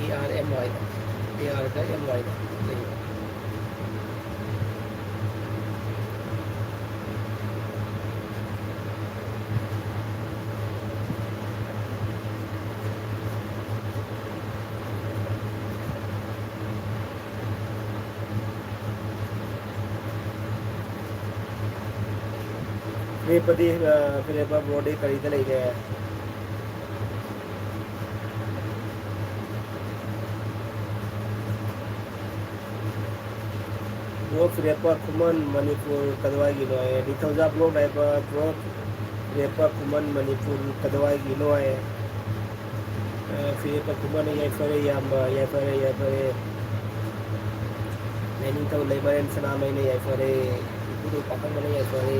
AR da MY da రేపటి రేప బోర్డే ఖరీదు లేగా वो रेपा Koeman Manipur कदवाई गिनो है निथौजा blog रेपा blog रेपा Koeman Manipur कदवाई गिनो है ꯐꯤꯔꯦꯞꯄ ꯀꯨꯝꯕꯅ ꯌꯥꯏꯐꯔꯦ ꯏꯌꯥꯝꯕ ꯌꯥꯏꯐꯔꯦ ꯌꯥꯏꯐꯔꯦ ꯂꯥꯏꯅꯤꯡꯊꯧ ꯂꯩꯃꯔꯦꯟ ꯁꯅꯥꯃꯍꯤꯅ ꯌꯥꯏꯐꯔꯦ ꯏꯄꯨꯗꯧ ꯄꯥꯈꯪꯕꯅ ꯌꯥꯏꯐꯔꯦ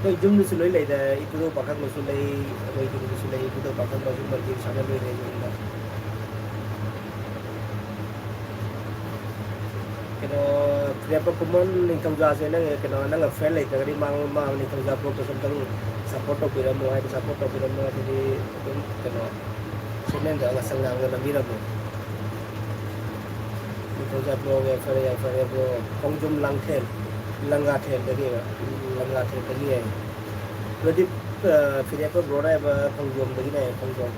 ꯑꯩꯈꯣꯏ ꯌꯨꯝꯗꯁꯨ ꯂꯣꯏ ꯂꯩꯗ ꯏꯄꯨꯗꯧ ꯄꯥꯈꯪꯕꯁꯨ ꯂꯩ ꯑꯩꯈꯣꯏ ꯌꯨꯝꯗꯁꯨ ꯂꯩ ꯏꯄꯨꯗꯧ ꯄꯥꯈꯪꯕꯁꯨ ꯃꯟꯗꯤꯔ ꯁꯥꯟꯅ ꯂꯣꯏꯔꯦ ꯌꯨꯝꯗ ꯀꯩꯅꯣ ꯐꯤꯔꯦꯞꯄ ꯈꯨꯃꯟ ꯅꯤꯡꯊꯧꯖꯥꯁꯦ ꯅꯪ ꯀꯩꯅꯣ ꯅꯪꯒ ꯐ꯭ꯔꯦꯟ ꯂꯩꯇ꯭ꯔꯒꯗꯤ ꯃꯥ ꯅꯤꯡꯊꯧꯖꯥ ꯕ꯭ꯂꯣꯛꯇꯁꯨ ꯑꯝꯇꯪ ꯁꯞꯄꯣꯔꯠ ꯇꯧꯕꯤꯔꯝꯃꯣ ꯍꯥꯏꯗꯤ ꯁꯞꯄꯣꯔꯠ ꯇꯧꯕꯤꯔꯝꯃꯣ ꯑꯗꯨꯗꯤ ꯑꯗꯨꯝ ꯀꯩꯅꯣ ꯁꯤꯃꯦꯟꯗ ꯁꯪꯒꯥꯡꯗ ꯅꯝꯕꯤꯔꯝꯃꯣ ꯅꯤꯡꯊꯧꯖꯥ ꯕ꯭ꯂꯣꯛ ꯌꯥꯏꯐꯔꯦ ꯌꯥꯏꯐꯔꯦ ꯕ꯭ꯂꯣ ꯈꯣꯡꯖꯣꯝ ꯂꯥꯡꯊꯦꯜ ꯂꯪꯒꯥꯊꯦꯜꯗꯒꯤ ꯂꯪꯒꯥꯊꯦꯜꯗꯒꯤ ꯄ꯭ꯔꯗꯤꯞ ꯐꯤꯔꯦꯞꯄ ꯕ꯭ꯔꯣꯅ ꯍꯥꯏꯕ ꯈꯣꯡꯖꯣꯝꯗꯒꯤꯅꯦ ꯈꯣꯡꯖꯣꯝ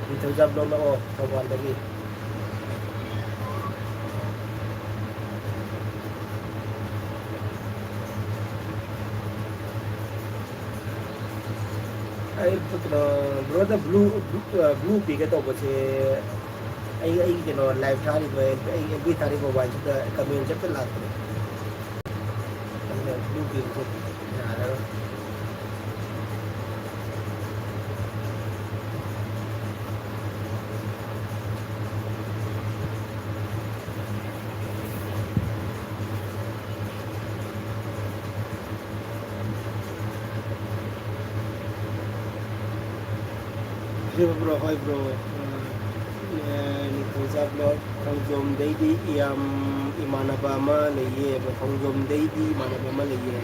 ꯅꯤꯡꯊꯧꯖꯥ ꯕ꯭ꯂꯣꯛ ꯂꯥꯛꯑꯣ ꯊꯧꯕꯥꯜꯗꯒꯤ ꯑꯩ ꯀꯩꯅꯣ ꯕ꯭ꯔꯣꯗ ꯕ꯭ꯂꯨ ꯄꯤꯒꯦ ꯇꯧꯕꯁꯦ ꯑꯩ ꯀꯩꯅꯣ ꯂꯥꯏꯚ ꯊꯥꯔꯤꯕ ꯑꯩ ꯑꯦꯕꯤ ꯊꯥꯔꯤꯕ ꯋꯥꯏꯁꯤꯗ ꯀꯃꯦꯟ ꯆꯠꯄ ꯂꯥꯛꯄꯅꯦ ꯑꯗꯨꯅ ꯕ꯭ꯂꯨ ꯄꯤꯕꯁꯦ ꯌꯥꯔꯔꯣꯏ bro hoi bro ꯅꯤꯡꯊꯧꯖꯥ ꯕ꯭ꯂꯣꯛ ꯈꯣꯡꯖꯣꯝꯗꯩꯗꯤ ꯏꯃꯥꯟꯅꯕ ꯑꯃ ꯂꯩꯌꯦ ꯈꯣꯡꯖꯣꯝꯗꯩꯗꯤ ꯏꯃꯥꯟꯅꯕ ꯑꯃ ꯂꯩꯌꯦ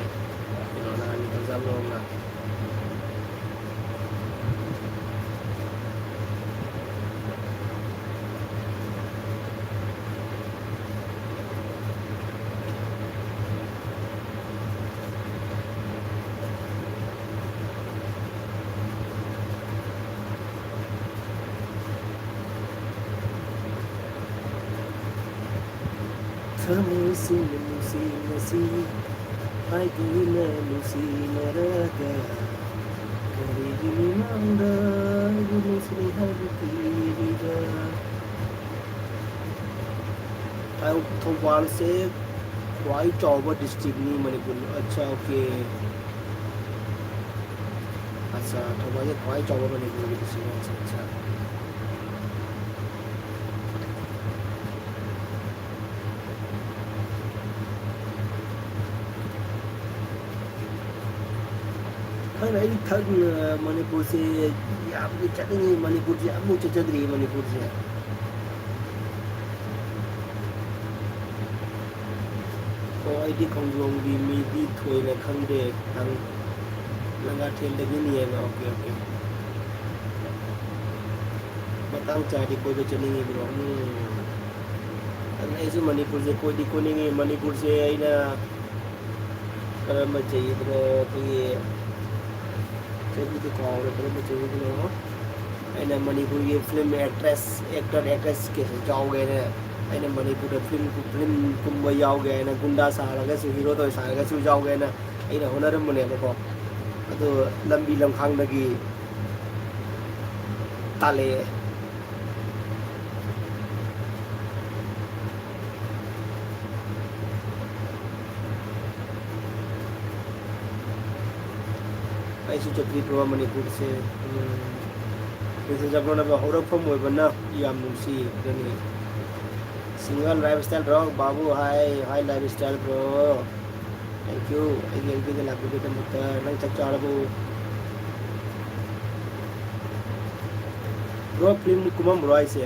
ꯀꯩꯅꯣꯅ ꯅꯤꯡꯊꯧꯖꯥ ꯕ꯭ꯂꯣꯛꯅ ꯊꯃꯣꯏꯁꯤꯡꯅ ꯅꯨꯡꯁꯤꯅꯁꯤ ꯍꯥꯏꯗꯨꯅ ꯅꯨꯡꯁꯤꯅꯔꯒ ꯀꯔꯤꯒꯤ ꯃꯤꯃꯥꯡꯗ ꯑꯩꯕꯨ ꯅꯨꯡꯁꯤ ꯍꯥꯏꯕ ꯀꯤꯔꯤꯕ ꯊꯧꯕꯥꯜꯁꯦ ꯈ꯭ꯋꯥꯏ ꯆꯥꯎꯕ ꯗꯤꯁꯇ꯭ꯔꯤꯛꯅꯤ ꯃꯅꯤꯄꯨꯔ ꯑꯠꯆꯥ ꯑꯣꯀꯦ ꯑꯠꯆꯥ ꯊꯧꯕꯥꯜꯁꯦ ꯈ꯭ꯋꯥꯏ ꯆꯥꯎꯕ ꯃꯅꯤꯄꯨꯔꯒꯤ ꯗꯤꯁꯇ꯭ꯔꯤꯛ ꯑꯠꯆꯥ ꯑꯠꯆꯥ ꯈꯪꯗꯦ ꯑꯩ ꯃꯅꯤꯄꯨꯔꯁꯦ ꯌꯥꯝꯅ ꯆꯠꯅꯤꯡꯉꯤ ꯃꯅꯤꯄꯨꯔꯁꯦ ꯌꯥꯝꯅ ꯆꯠꯆꯗ꯭ꯔꯤ ꯃꯅꯤꯄꯨꯔꯁꯦ ꯑꯣ ꯑꯩꯗꯤ ꯈꯣꯡꯖꯣꯝꯒꯤ ꯃꯤꯗꯤ ꯊꯣꯏꯅ ꯈꯪꯗꯦ ꯂꯪꯒꯥꯊꯦꯜꯗꯒꯤꯅꯤꯑꯕ ꯑꯣꯀꯦ ꯑꯣꯀꯦ ꯃꯇꯥꯡ ꯆꯥꯔꯗꯤ ꯀꯣꯏꯕ ꯆꯠꯅꯤꯡꯉꯤ ꯕ꯭ꯔꯣ ꯑꯗꯨꯅ ꯑꯩꯁꯨ ꯃꯅꯤꯄꯨꯔꯁꯦ ꯀꯣꯏꯗꯤ ꯀꯣꯏꯅꯤꯡꯉꯤ ꯃꯅꯤꯄꯨꯔꯁꯦ ꯑꯩꯅ ꯀꯔꯝꯕ ꯆꯍꯤꯗꯅꯣ ꯑꯩꯈꯣꯏꯒꯤ ꯆꯍꯤꯗꯤ ꯀꯥꯎꯔꯦ ꯀꯔꯝꯕ ꯆꯍꯤꯗꯅꯣ ꯑꯩꯅ ꯃꯅꯤꯄꯨꯔꯒꯤ ꯐꯤꯂꯝ ꯑꯦꯛꯇꯔ ꯑꯦꯛꯇ꯭ꯔꯦꯁ ꯀꯩꯁꯨ ꯌꯥꯎꯒꯦꯅ ꯑꯩꯅ ꯃꯅꯤꯄꯨꯔꯗ ꯐꯤꯂꯝ ꯀꯨꯝꯕ ꯌꯥꯎꯒꯦ ꯍꯥꯏꯅ ꯒꯨꯟꯗꯥ ꯁꯥꯔꯒꯁꯨ ꯍꯤꯔꯣꯗ ꯁꯥꯔꯒꯁꯨ ꯌꯥꯎꯒꯦ ꯍꯥꯏꯅ ꯑꯩꯅ ꯍꯣꯠꯅꯔꯝꯕꯅꯦꯕꯀꯣ ꯑꯗꯣ ꯂꯝꯕꯤ ꯂꯝꯈꯥꯡꯗꯒꯤ ꯇꯥꯜꯂꯛꯑꯦ ꯑꯩꯁꯨ ꯆꯠꯇ꯭ꯔꯤꯕ꯭ꯔꯣ ꯃꯅꯤꯄꯨꯔꯁꯦ ꯅꯤꯡꯊꯧꯖꯥꯕ꯭ꯂꯣꯛꯅꯕ ꯍꯧꯔꯛꯐꯝ ꯑꯣꯏꯕꯅ ꯌꯥꯝ ꯅꯨꯡꯁꯤ ꯑꯗꯨꯅꯤ ꯁꯤꯡꯒꯜ ꯂꯥꯏꯐ ꯁ꯭ꯇꯥꯏꯜ ꯕ꯭ꯔꯣ ꯕꯥꯕꯨ hi lifestyle bro thank you ꯑꯩꯒꯤ ꯑꯦꯜꯕꯤꯗ ꯂꯥꯛꯄꯒꯤꯗꯃꯛꯇ ꯅꯪ ꯆꯥꯛ ꯆꯥꯔꯕꯣ ꯕ꯭ꯔꯣ ꯐꯤꯂꯝ ꯀꯨꯝꯃꯝꯕ꯭ꯔꯣ ꯍꯥꯏꯁꯦ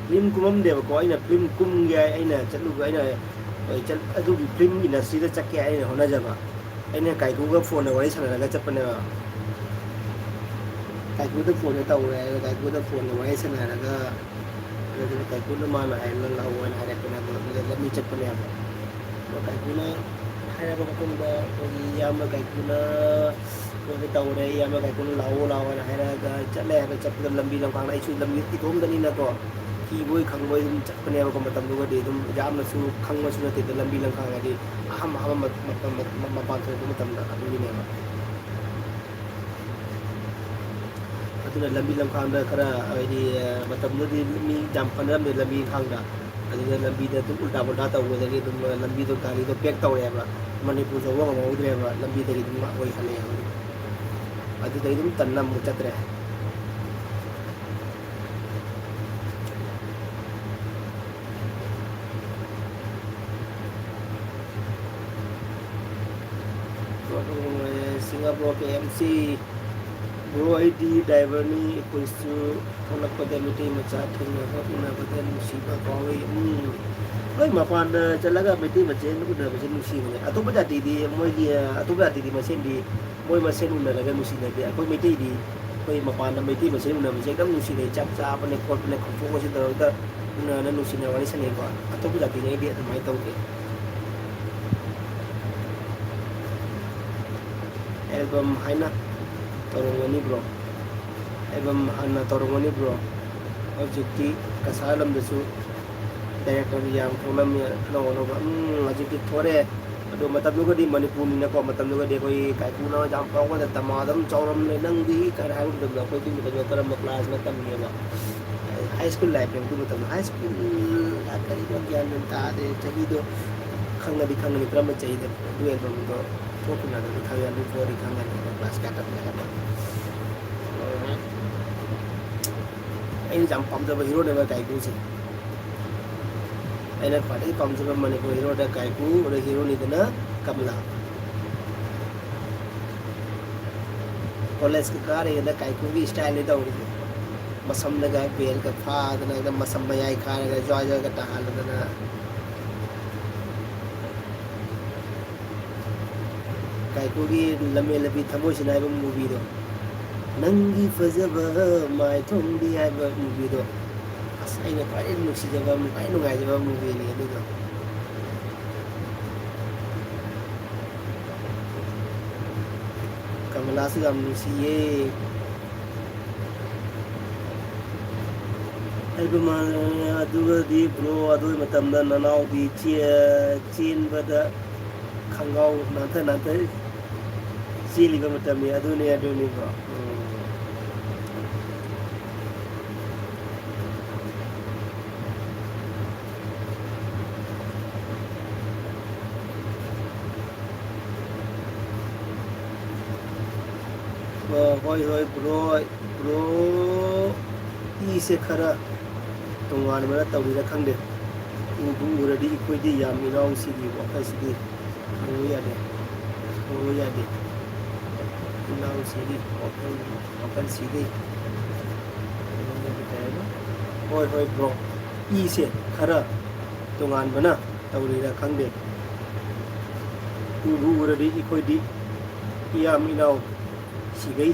ꯐꯤꯂꯝ ꯀꯨꯝꯃꯝꯗꯦꯕꯀꯣ ꯑꯩꯅ ꯐꯤꯂꯝ ꯀꯨꯝꯒꯦ ꯑꯩꯅ ꯆꯠꯂꯨꯒ ꯑꯩꯅ ꯑꯗꯨꯒꯤ ꯐꯤꯂꯝ ꯏꯟꯗꯁꯇ꯭ꯔꯤꯗ ꯆꯠꯀꯦ ꯑꯩꯅ ꯍꯣꯠꯅꯖꯕ ꯑꯩꯅ ꯀꯥꯏꯀꯨꯒ ꯐꯣꯟꯗ ꯋꯥꯔꯤ ꯁꯥꯟꯅꯔꯒ ꯆꯠꯄꯅꯦꯕ ꯀꯥꯏꯀꯨꯗ ꯐꯣꯟꯗ ꯇꯧꯔꯦ ꯑꯗꯣ ꯀꯥꯏꯀꯨꯗ ꯐꯣꯟꯗ ꯋꯥꯔꯤ ꯁꯥꯟꯅꯔꯒ ꯑꯗꯨꯗ ꯀꯥꯏꯀꯨꯅ ꯃꯥꯅ ꯍꯥꯏꯔ ꯂꯥꯛꯑꯣꯅ ꯍꯥꯏꯔꯛꯄꯅꯦ ꯑꯗꯨꯗ ꯂꯝꯕꯤ ꯆꯠꯄꯅꯦꯕ ꯑꯗꯣ ꯀꯥꯏꯀꯨꯅ ꯍꯥꯏꯔꯕ ꯃꯇꯨꯡꯗ ꯑꯩꯈꯣꯏꯒꯤ ꯏꯌꯥꯝꯕ ꯀꯥꯏꯀꯨꯅ ꯐꯣꯟꯗ ꯇꯧꯔꯦ ꯏꯌꯥꯝꯕ ꯀꯥꯏꯀꯨꯅ ꯂꯥꯛꯑꯣꯅ ꯍꯥꯏꯔꯛꯑꯒ ꯆꯠꯂꯦ ꯍꯥꯏꯕ ꯆꯠꯄꯗ ꯂꯝꯕꯤ ꯂꯝꯈꯥꯡꯗ ꯑꯩꯁꯨ ꯂꯝꯕꯤ ꯏꯇꯣꯝꯗꯅꯤꯅꯀꯣ ꯀꯤꯕꯣꯏ ꯈꯪꯕꯣꯏ ꯑꯗꯨꯝ ꯆꯠꯄꯅꯦꯕꯀꯣ ꯃꯇꯝꯗꯨꯒꯗꯤ ꯑꯗꯨꯝ ꯌꯥꯝꯅꯁꯨ ꯈꯪꯕꯁꯨ ꯅꯠꯇꯦꯗ ꯂꯝꯕꯤ ꯂꯝꯈꯥꯡ ꯍꯥꯏꯗꯤ ꯑꯍꯥꯟꯕ ꯃꯄꯥꯟ ꯊꯣꯛꯄ ꯃꯇꯝꯗ ꯑꯗꯨꯒꯤꯅꯦꯕ ꯑꯗꯨꯅ ꯂꯝꯕꯤ ꯂꯝꯈꯥꯡꯗ ꯈꯔ ꯍꯥꯏꯗꯤ ꯃꯇꯝꯗꯨꯗꯤ ꯃꯤ ꯌꯥꯝ ꯐꯅꯔꯝꯃꯦ ꯂꯝꯕꯤ ꯏꯪꯈꯥꯡꯗ ꯑꯗꯨꯗ ꯂꯝꯕꯤꯗ ꯑꯗꯨꯝ ꯎꯜꯇꯥ ꯄꯨꯜꯇꯥ ꯇꯧꯕꯗꯒꯤ ꯑꯗꯨꯝ ꯂꯝꯕꯤꯗꯣ ꯒꯥꯔꯤꯗꯣ ꯄꯦꯛ ꯇꯧꯔꯦꯕ ꯃꯅꯤꯄꯨꯔ ꯌꯧꯕ ꯉꯝꯍꯧꯗ꯭ꯔꯦꯕ ꯂꯝꯕꯤꯗꯒꯤ ꯑꯗꯨꯝ ꯑꯩꯈꯣꯏ ꯍꯜꯂꯛꯑꯦꯕ ꯑꯗꯨꯗꯒꯤ ꯑꯗꯨꯝ ꯇꯟꯅ ꯑꯃꯨꯛ ꯆꯠꯇ꯭ꯔꯦ ꯁꯤꯡꯒꯥꯄꯨꯔ KMC ꯕ꯭ꯔꯣ ꯑꯩꯗꯤ ꯗ꯭ꯔꯥꯏꯚꯔꯅꯤ ꯑꯩꯈꯣꯏꯁꯨ ꯊꯣꯛꯂꯛꯄꯗ ꯃꯩꯇꯩ ꯃꯆꯥ ꯊꯦꯡꯅꯕ ꯎꯅꯕꯗ ꯅꯨꯡꯁꯤꯕ ꯐꯥꯎꯏ ꯍꯣꯏ ꯃꯄꯥꯟꯗ ꯆꯠꯂꯒ ꯃꯩꯇꯩ ꯃꯁꯦꯟ ꯎꯅꯕꯁꯦ ꯅꯨꯡꯁꯤꯕꯅꯦ ꯑꯇꯣꯞꯄ ꯖꯥꯇꯤꯗꯤ ꯃꯣꯏꯒꯤ ꯑꯇꯣꯞꯄ ꯖꯥꯇꯤꯗꯤ ꯃꯁꯦꯟꯗꯤ ꯃꯣꯏ ꯃꯁꯦꯟ ꯎꯅꯔꯒ ꯅꯨꯡꯁꯤꯅꯗꯦ ꯑꯩꯈꯣꯏ ꯃꯩꯇꯩꯗꯤ ꯑꯩꯈꯣꯏ ꯃꯄꯥꯟꯗ ꯃꯩꯇꯩ ꯃꯁꯦꯟ ꯎꯅꯕꯁꯦ ꯌꯥꯝ ꯅꯨꯡꯁꯤꯅꯩ ꯆꯥꯛ ꯆꯥꯕꯅꯦ ꯈꯣꯠꯄꯅꯦ ꯈꯣꯡꯊꯣꯛꯄꯁꯤ ꯇꯧꯔꯒ ꯎꯅꯔꯒ ꯅꯨꯡꯁꯤꯅ ꯋꯥꯔꯤ ꯁꯥꯟꯅꯩꯀꯣ ꯑꯇꯣꯞꯄ ꯖꯥꯇꯤꯉꯩꯗꯤ ꯑꯗꯨꯃꯥꯏꯅ ꯇꯧꯗꯦ ꯑꯦꯜꯕꯝ ꯍꯥꯏꯅ ꯇꯧꯔꯝꯒꯅꯤ ꯕ꯭ꯔꯣ ꯑꯦꯜꯕꯝ ꯍꯥꯟꯅ ꯇꯧꯔꯝꯒꯅꯤ ꯕ꯭ꯔꯣ ꯍꯧꯖꯤꯛꯇꯤ ꯀꯁꯥꯔ ꯂꯝꯗꯁꯨ ꯗꯥꯏꯔꯦꯛꯇꯔ ꯌꯥꯝ ꯊꯣꯛꯂꯝꯃꯤ ꯑꯅꯧ ꯑꯅꯧꯕ ꯍꯧꯖꯤꯛꯇꯤ ꯊꯣꯛꯑꯦ ꯑꯗꯣ ꯃꯇꯝꯗꯨꯒꯗꯤ ꯃꯅꯤꯄꯨꯔꯅꯤꯅꯀꯣ ꯃꯇꯝꯗꯨꯒꯗꯤ ꯑꯩꯈꯣꯏ ꯀꯥꯏꯀꯨꯅ ꯌꯥꯝ ꯐꯥꯎꯕꯗ ꯇꯃꯥ ꯑꯗꯨꯝ ꯆꯥꯎꯔꯝꯃꯦ ꯅꯪꯗꯤ ꯀꯔꯤ ꯍꯥꯏꯕ ꯃꯇꯝꯗ ꯑꯩꯈꯣꯏ ꯑꯗꯨ ꯃꯇꯝꯗ ꯀꯔꯝꯕ ꯀ꯭ꯂꯥꯁꯅ ꯇꯝꯃꯤꯑꯕ ꯍꯥꯏ ꯁ꯭ꯀꯨꯜ ꯂꯥꯏꯐꯅꯦ ꯑꯗꯨ ꯃꯇꯝꯗ ꯍꯥꯏ ꯁ꯭ꯀꯨꯜ ꯀꯔꯤꯅꯣ ꯒ꯭ꯌꯥꯟ ꯃꯦꯟ ꯇꯥꯗꯦ ꯆꯍꯤꯗꯣ ꯈꯪꯉꯗꯤ ꯀꯔꯝꯕ ꯆꯍꯤꯗ ꯑꯗꯨ ꯑꯦꯜꯕꯝꯗꯣ ꯊꯣꯛꯈꯤꯕꯅꯣ ꯈꯪꯉꯦ ꯑꯗꯨ ꯊꯣꯛꯑꯗꯤ ꯈꯪꯒꯅꯤ ꯀ꯭ꯂꯥꯁ ꯀꯌꯥ ꯇꯝꯃꯦ ꯍꯥꯏꯕ ꯑꯩꯅ ꯌꯥꯝ ꯄꯥꯝꯖꯕ ꯍꯤꯔꯣꯅꯦꯕ ꯀꯥꯏꯀꯨꯁꯦ ꯑꯩꯅ ꯈ꯭ꯋꯥꯏꯗꯒꯤ ꯄꯥꯝꯖꯕ ꯃꯅꯤꯄꯨꯔ ꯍꯤꯔꯣꯗ ꯀꯥꯏꯀꯨ ꯑꯗ ꯍꯤꯔꯣꯅꯤꯗꯅ ꯀꯃꯂꯥ ꯀꯣꯂꯦꯖꯀ ꯀꯥꯔꯤꯉꯩꯗ ꯀꯥꯏꯀꯨꯒꯤ ꯁ꯭ꯇꯥꯏꯜꯅꯤ ꯇꯧꯔꯤꯁꯦ ꯃꯁꯝꯗꯒ ꯕꯦꯜꯒ ꯐꯥꯗꯅ ꯃꯁꯝ ꯃꯌꯥꯏ ꯈꯥꯔꯒ ꯖ꯭ꯋꯥꯏ ꯖ꯭ꯋꯥꯏꯒ ꯇꯥꯍꯜꯂꯗꯅ ꯀꯥꯏꯀꯨꯒꯤ ꯂꯝꯃꯦꯟꯂꯕꯤ ꯊꯃꯣꯏꯁꯤꯅ ꯍꯥꯏꯕ ꯃꯨꯚꯤꯗꯣ ꯅꯪꯒꯤ ꯐꯖꯕ ꯃꯥꯏꯊꯣꯡꯗꯤ ꯍꯥꯏꯕ ꯃꯨꯚꯤꯗꯣ ꯑꯁ ꯑꯩꯅ ꯈ꯭ꯋꯥꯏꯗꯒꯤ ꯅꯨꯡꯁꯤꯖꯕ ꯈ꯭ꯋꯥꯏ ꯅꯨꯡꯉꯥꯏꯖꯕ ꯃꯨꯚꯤꯅꯤ ꯑꯗꯨꯗꯣ ꯀꯃꯂꯥꯁꯨ ꯌꯥꯝ ꯅꯨꯡꯁꯤꯌꯦ ꯑꯗꯨꯒꯗꯤ ꯕ꯭ꯔꯣ ꯑꯗꯨꯒꯤ ꯃꯇꯝꯗ ꯅꯅꯥꯎꯗꯤ ꯆꯦꯟꯕꯗ ꯈꯪꯒꯥꯎ ꯅꯥꯟꯊ ꯅꯥꯟꯊ ꯆꯦꯜꯂꯤꯕ ꯃꯇꯝꯅꯤ ꯑꯗꯨꯅꯤ ꯕ꯭ꯔꯣ ꯍꯣꯏ ꯕ꯭ꯔꯣ ꯏꯁꯦ ꯈꯔ ꯇꯣꯉꯥꯟꯕꯅ ꯇꯧꯔꯤꯔ ꯈꯪꯗꯦ ꯎꯕꯨ ꯎꯔꯗꯤ ꯑꯩꯈꯣꯏꯗꯤ ꯌꯥꯝ ꯏꯅꯥꯎꯁꯤꯒꯤ ꯋꯥꯈꯜꯁꯤꯗꯤ ꯍꯪꯕ ꯌꯥꯗꯦ ꯏꯅꯥꯎꯁꯤꯒꯤ ꯋꯥꯈꯜꯁꯤꯗꯤ ꯍꯣꯏ ꯕ꯭ꯔꯣ ꯏꯁꯦ ꯈꯔ ꯇꯣꯉꯥꯟꯕꯅ ꯇꯧꯔꯤꯔ ꯈꯪꯗꯦ ꯎꯕꯨ ꯎꯔꯗꯤ ꯑꯩꯈꯣꯏꯗꯤ ꯏꯌꯥꯝ ꯏꯅꯥꯎ ꯁꯤꯒꯩ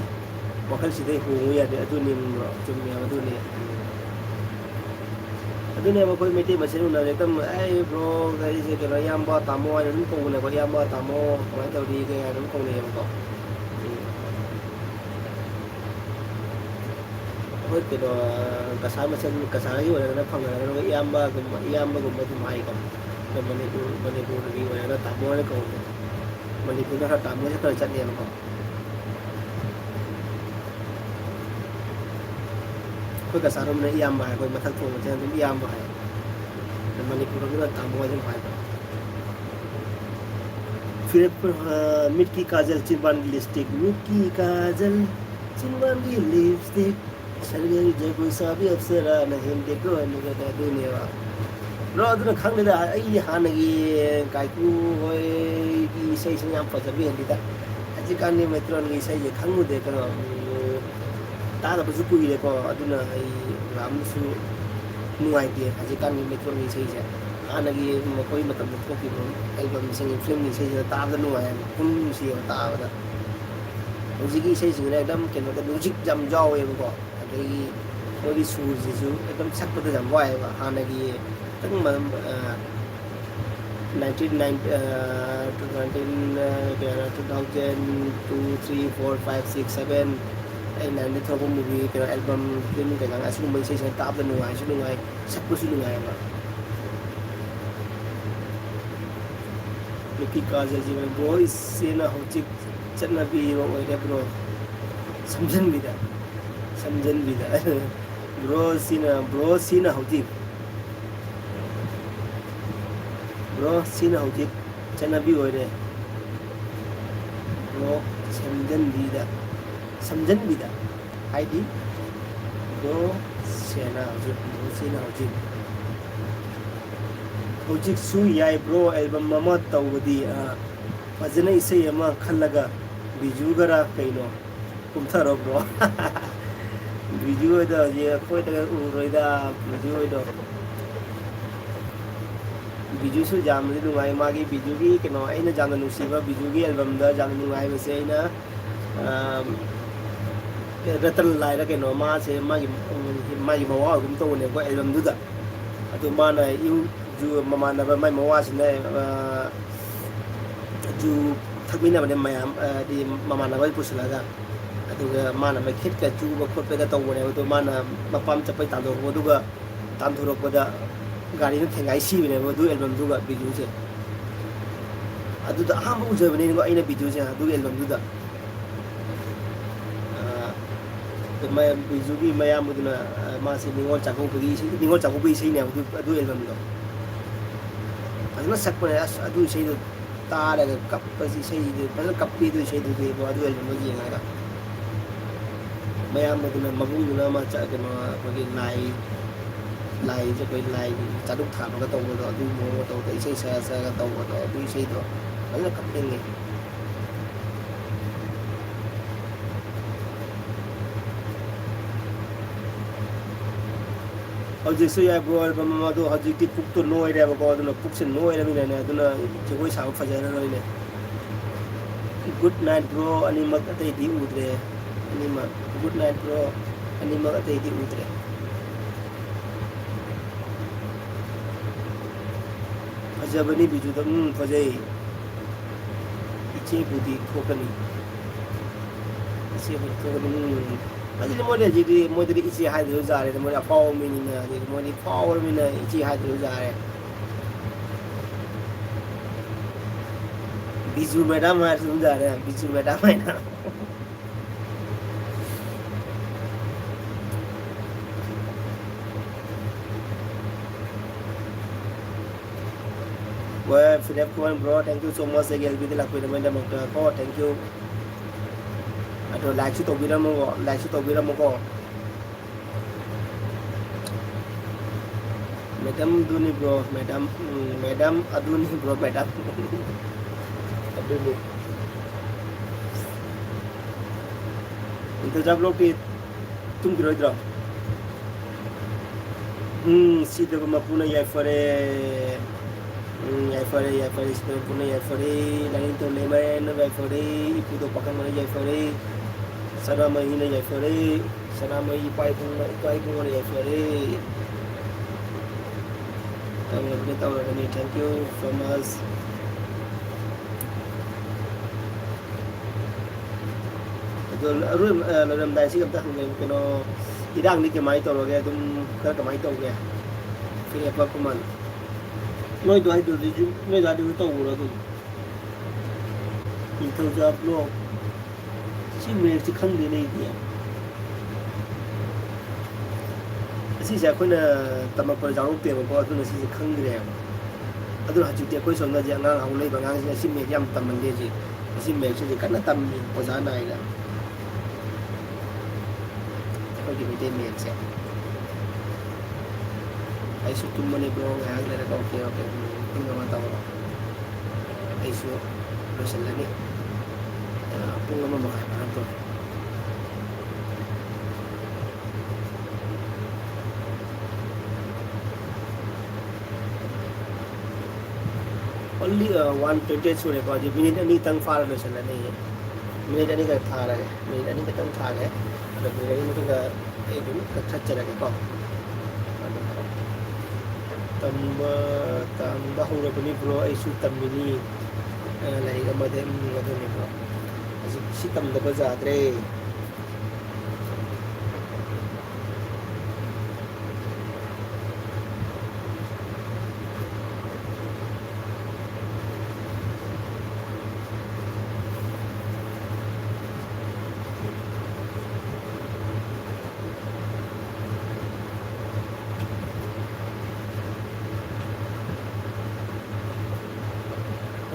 ꯋꯥꯈꯜꯁꯤꯗꯩ ꯍꯣꯡꯕ ꯌꯥꯗꯦ ꯑꯗꯨꯅꯤ ꯆꯨꯝꯃꯦ ꯑꯗꯨꯅꯦꯕ ꯑꯩꯈꯣꯏ ꯃꯩꯇꯩ ꯃꯁꯦꯟ ꯎꯅꯔꯦ ꯑꯗꯨꯝ ꯑꯩ ꯕ꯭ꯔꯣ ꯑꯩꯁꯦ ꯀꯩꯅꯣ ꯏꯌꯥꯝꯕ ꯇꯥꯃꯣ ꯍꯥꯏꯅ ꯑꯗꯨꯝ ꯀꯧꯕꯅꯦꯕ ꯏꯌꯥꯝꯕ ꯇꯥꯃꯣ ꯀꯃꯥꯏꯅ ꯇꯧꯔꯤ ꯀꯩ ꯑꯗꯨꯝ ꯀꯧꯅꯩꯌꯦꯕꯀꯣ ꯑꯩꯈꯣꯏ ꯀꯩꯅꯣ ꯀꯁꯥꯔꯒꯤ ꯑꯣꯏꯔꯒꯅ ꯐꯪꯅꯔꯒ ꯏꯌꯥꯝꯕꯒꯨꯝꯕ ꯑꯗꯨꯝ ꯍꯥꯏꯀꯣ ꯃꯅꯤꯄꯨꯔꯒꯤ ꯑꯣꯏꯔꯒꯅ ꯇꯥꯃꯣ ꯍꯥꯏꯅ ꯀꯧꯕꯅꯦ ꯃꯅꯤꯄꯨꯔꯗ ꯈꯔ ꯇꯥꯃꯣꯁꯦ ꯈꯔ ꯆꯠꯅꯦꯕꯀꯣ ꯑꯩꯈꯣꯏ ꯀꯁꯥꯔꯣꯝꯅ ꯏꯌꯥꯝꯕ ꯍꯥꯏ ꯑꯩꯈꯣꯏ ꯃꯊꯛ ꯊꯣꯡꯕꯁꯦ ꯑꯗꯨꯝ ꯏꯌꯥꯝꯕ ꯍꯥꯏ ꯃꯅꯤꯄꯨꯔꯗꯅ ꯇꯥꯃꯣ ꯑꯗꯨꯝ ꯍꯥꯏꯕ मिट्टी काजल चिंबान की लिपस्टिक मिट्टी काजल चिंबान की लिपस्टिक सरगरी जगो साबी अप्सरा नहीं देखो निगत दुनिया रो अदुना खंगलेदा आई हानगी काइकू होय की इसाई से याम फजबी हंदिदा अजि कानी मेट्रोन की इसाई जे खंगु दे कनो तादा बजु कुइले को अदुना आई रामसु नुआइते अजि कानी मेट्रोन की इसाई जे हानगी मकोई मतम थोकिबो एल्बम सिंग फिल्म इसाई जे ताबदा नुआय कुम सी ताबदा हौजिकी इसाई सिंग एकदम केनो दा म्यूजिक जम जावेबको अदगी मोगी सुरजिसु एकदम सकपदा जम वायबा हानगी तंग 2002-3-4-5-6-7 ꯑꯩꯅ ꯊꯣꯛꯄ ꯃꯨꯚꯤ ꯀꯩꯅꯣ ꯑꯦꯜꯕꯝ ꯐꯤल्म ꯀꯩꯀꯥ ꯑꯁꯤꯒꯨꯝꯕ ꯏꯁꯩꯁꯦ ꯇꯥꯕꯗ ꯅꯨꯡꯉꯥꯏ ꯁꯛꯄꯁꯨ ꯅꯨꯡꯉꯥꯏꯕ ꯅꯨꯄꯤ ꯀꯥꯖꯜꯁꯤ ꯕꯣꯏꯁꯁꯤꯅ ꯍꯧꯖꯤꯛ ꯆꯠꯅꯕꯤ ꯑꯣꯏꯔꯦ ꯕ꯭ꯔꯣ ꯁꯝꯖꯟꯕꯤꯗ ꯕ꯭ꯔꯣꯁꯤꯅ ꯍꯧꯖꯤꯛ bro sina hojik chanabi oire bro samjan bida haidi bro sena hojik hojik su yai bro album mama tawdi fazana isai ama khallaga biju gara kaino kumtharo bro biju da je koi da uroida biju do biju su jam ni lungai magi biju gi keno aina jamna nusiba biju gi album da jamna lungai bese aina ratan lai la keno ma se magi mawa gum to ne ko album du da adu mana yu ju mama na ba mai mawa sin ne ju thakmina ba ne mayam di mama na ba pusulaga aduga mana mai khit ka chu ba khot pe da taw ne adu mana mapam chapai ta do aduga tan thurok ba da gari na thengai si ne adu album du ga biju se adu da ha mu je ne ko aina biju se adu album du da mai biju gi maya mu na ma se ningol chakong bi si ne adu album do aduna sakpa ne adu se do ta da kap pa si se do pa kap pi do se do bo adu album gi nga maya mu na mabu na ma cha ke ma gi lai cho cái lai cha đúc thảm cái tàu đó đi mua tàu tới xây xe cái tàu đó đi xây đó đó là cấp đen này hojik su ya bro mama do hojik ti puk to noi re ba ko do puk sen noi re mi ne do na che koi sa fa ja na noi ne good night bro ani mak ate di udre ani mak good night bro ani mak ate di udre fajabani biju da fajai ichi budi khokani ichi budi khokani Aji mo de ji mo de ichi hai de za re mo de paw mi ni na de mo ni paw mi na ichi hai de za re biju madam ma su za re biju madam mai na well Philip Kuan bro thank you so much again with the luck with the ko thank you ado like su to bi mo ko madam duni bro madam aduni bro madam aduni itu jab log ki tum kiro idra si de ma puna ya fare si puna ya fare lain to le mai na ya fare ipu to pakan mana ya fare sana mai na ya fare sana mai pai pun ya fare thank you so much rồi làm đại sứ gặp ta cái nó thì đang đi cái máy tàu rồi cái tum cái máy tàu kìa cái apa kuman nói đuổi đi nói ra đi tàu rồi tu thì thôi ra lo chỉ mình chỉ không đi này đi si sẽ có là tầm một phần giáo dục tiền của tôi là si không đi đâu tôi là chủ tiệm cuối tuần là dạng ngang học lấy bằng ngang si mình nhắm tầm mình đi gì si mình chỉ cắt nó tầm của giá này là có gì tên miền sẽ ai số tụi mình bro ngày hôm nay là ok không có tao ai số rồi sẽ lên đi cũng là một cái mà thôi only 120 sure ko ji minute ani tang far lo sala nei minute ani ka tha ra minute ani ka tang tha ga ado minute ani ka e du ka thach ra ko tamba hu ra bani bro ai su tam mini lai ga ma de ga do ni bro si tam da ba za tre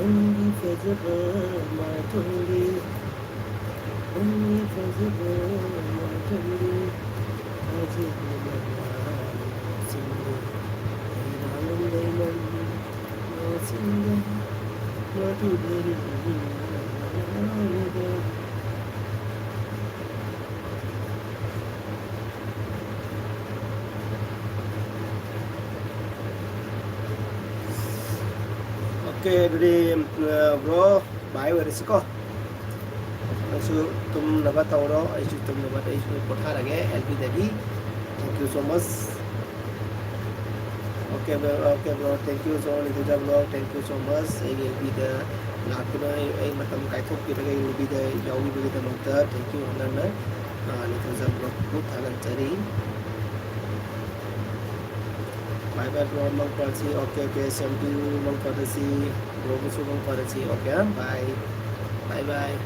Only fazable matoli, only fazable matoli. Aji single, layman, no single, not to be. Okay, jadi bro, bye bye siko. Asu tum nabat tauro, asu tum nabat asu potha lagi, LP tadi. Thank you so much. Okay bro, thank you so much. Itu bro, thank you so much. Saya LP dah lakukan, macam kaitu kita lagi LP dah jauh lebih kita mantap. Thank you anda. Itu bro, put halan cari. Bye bye bro, mang parsi. Okay, same to you, mang parsi. Bro, musuh mang parsi. Okay, bye bye.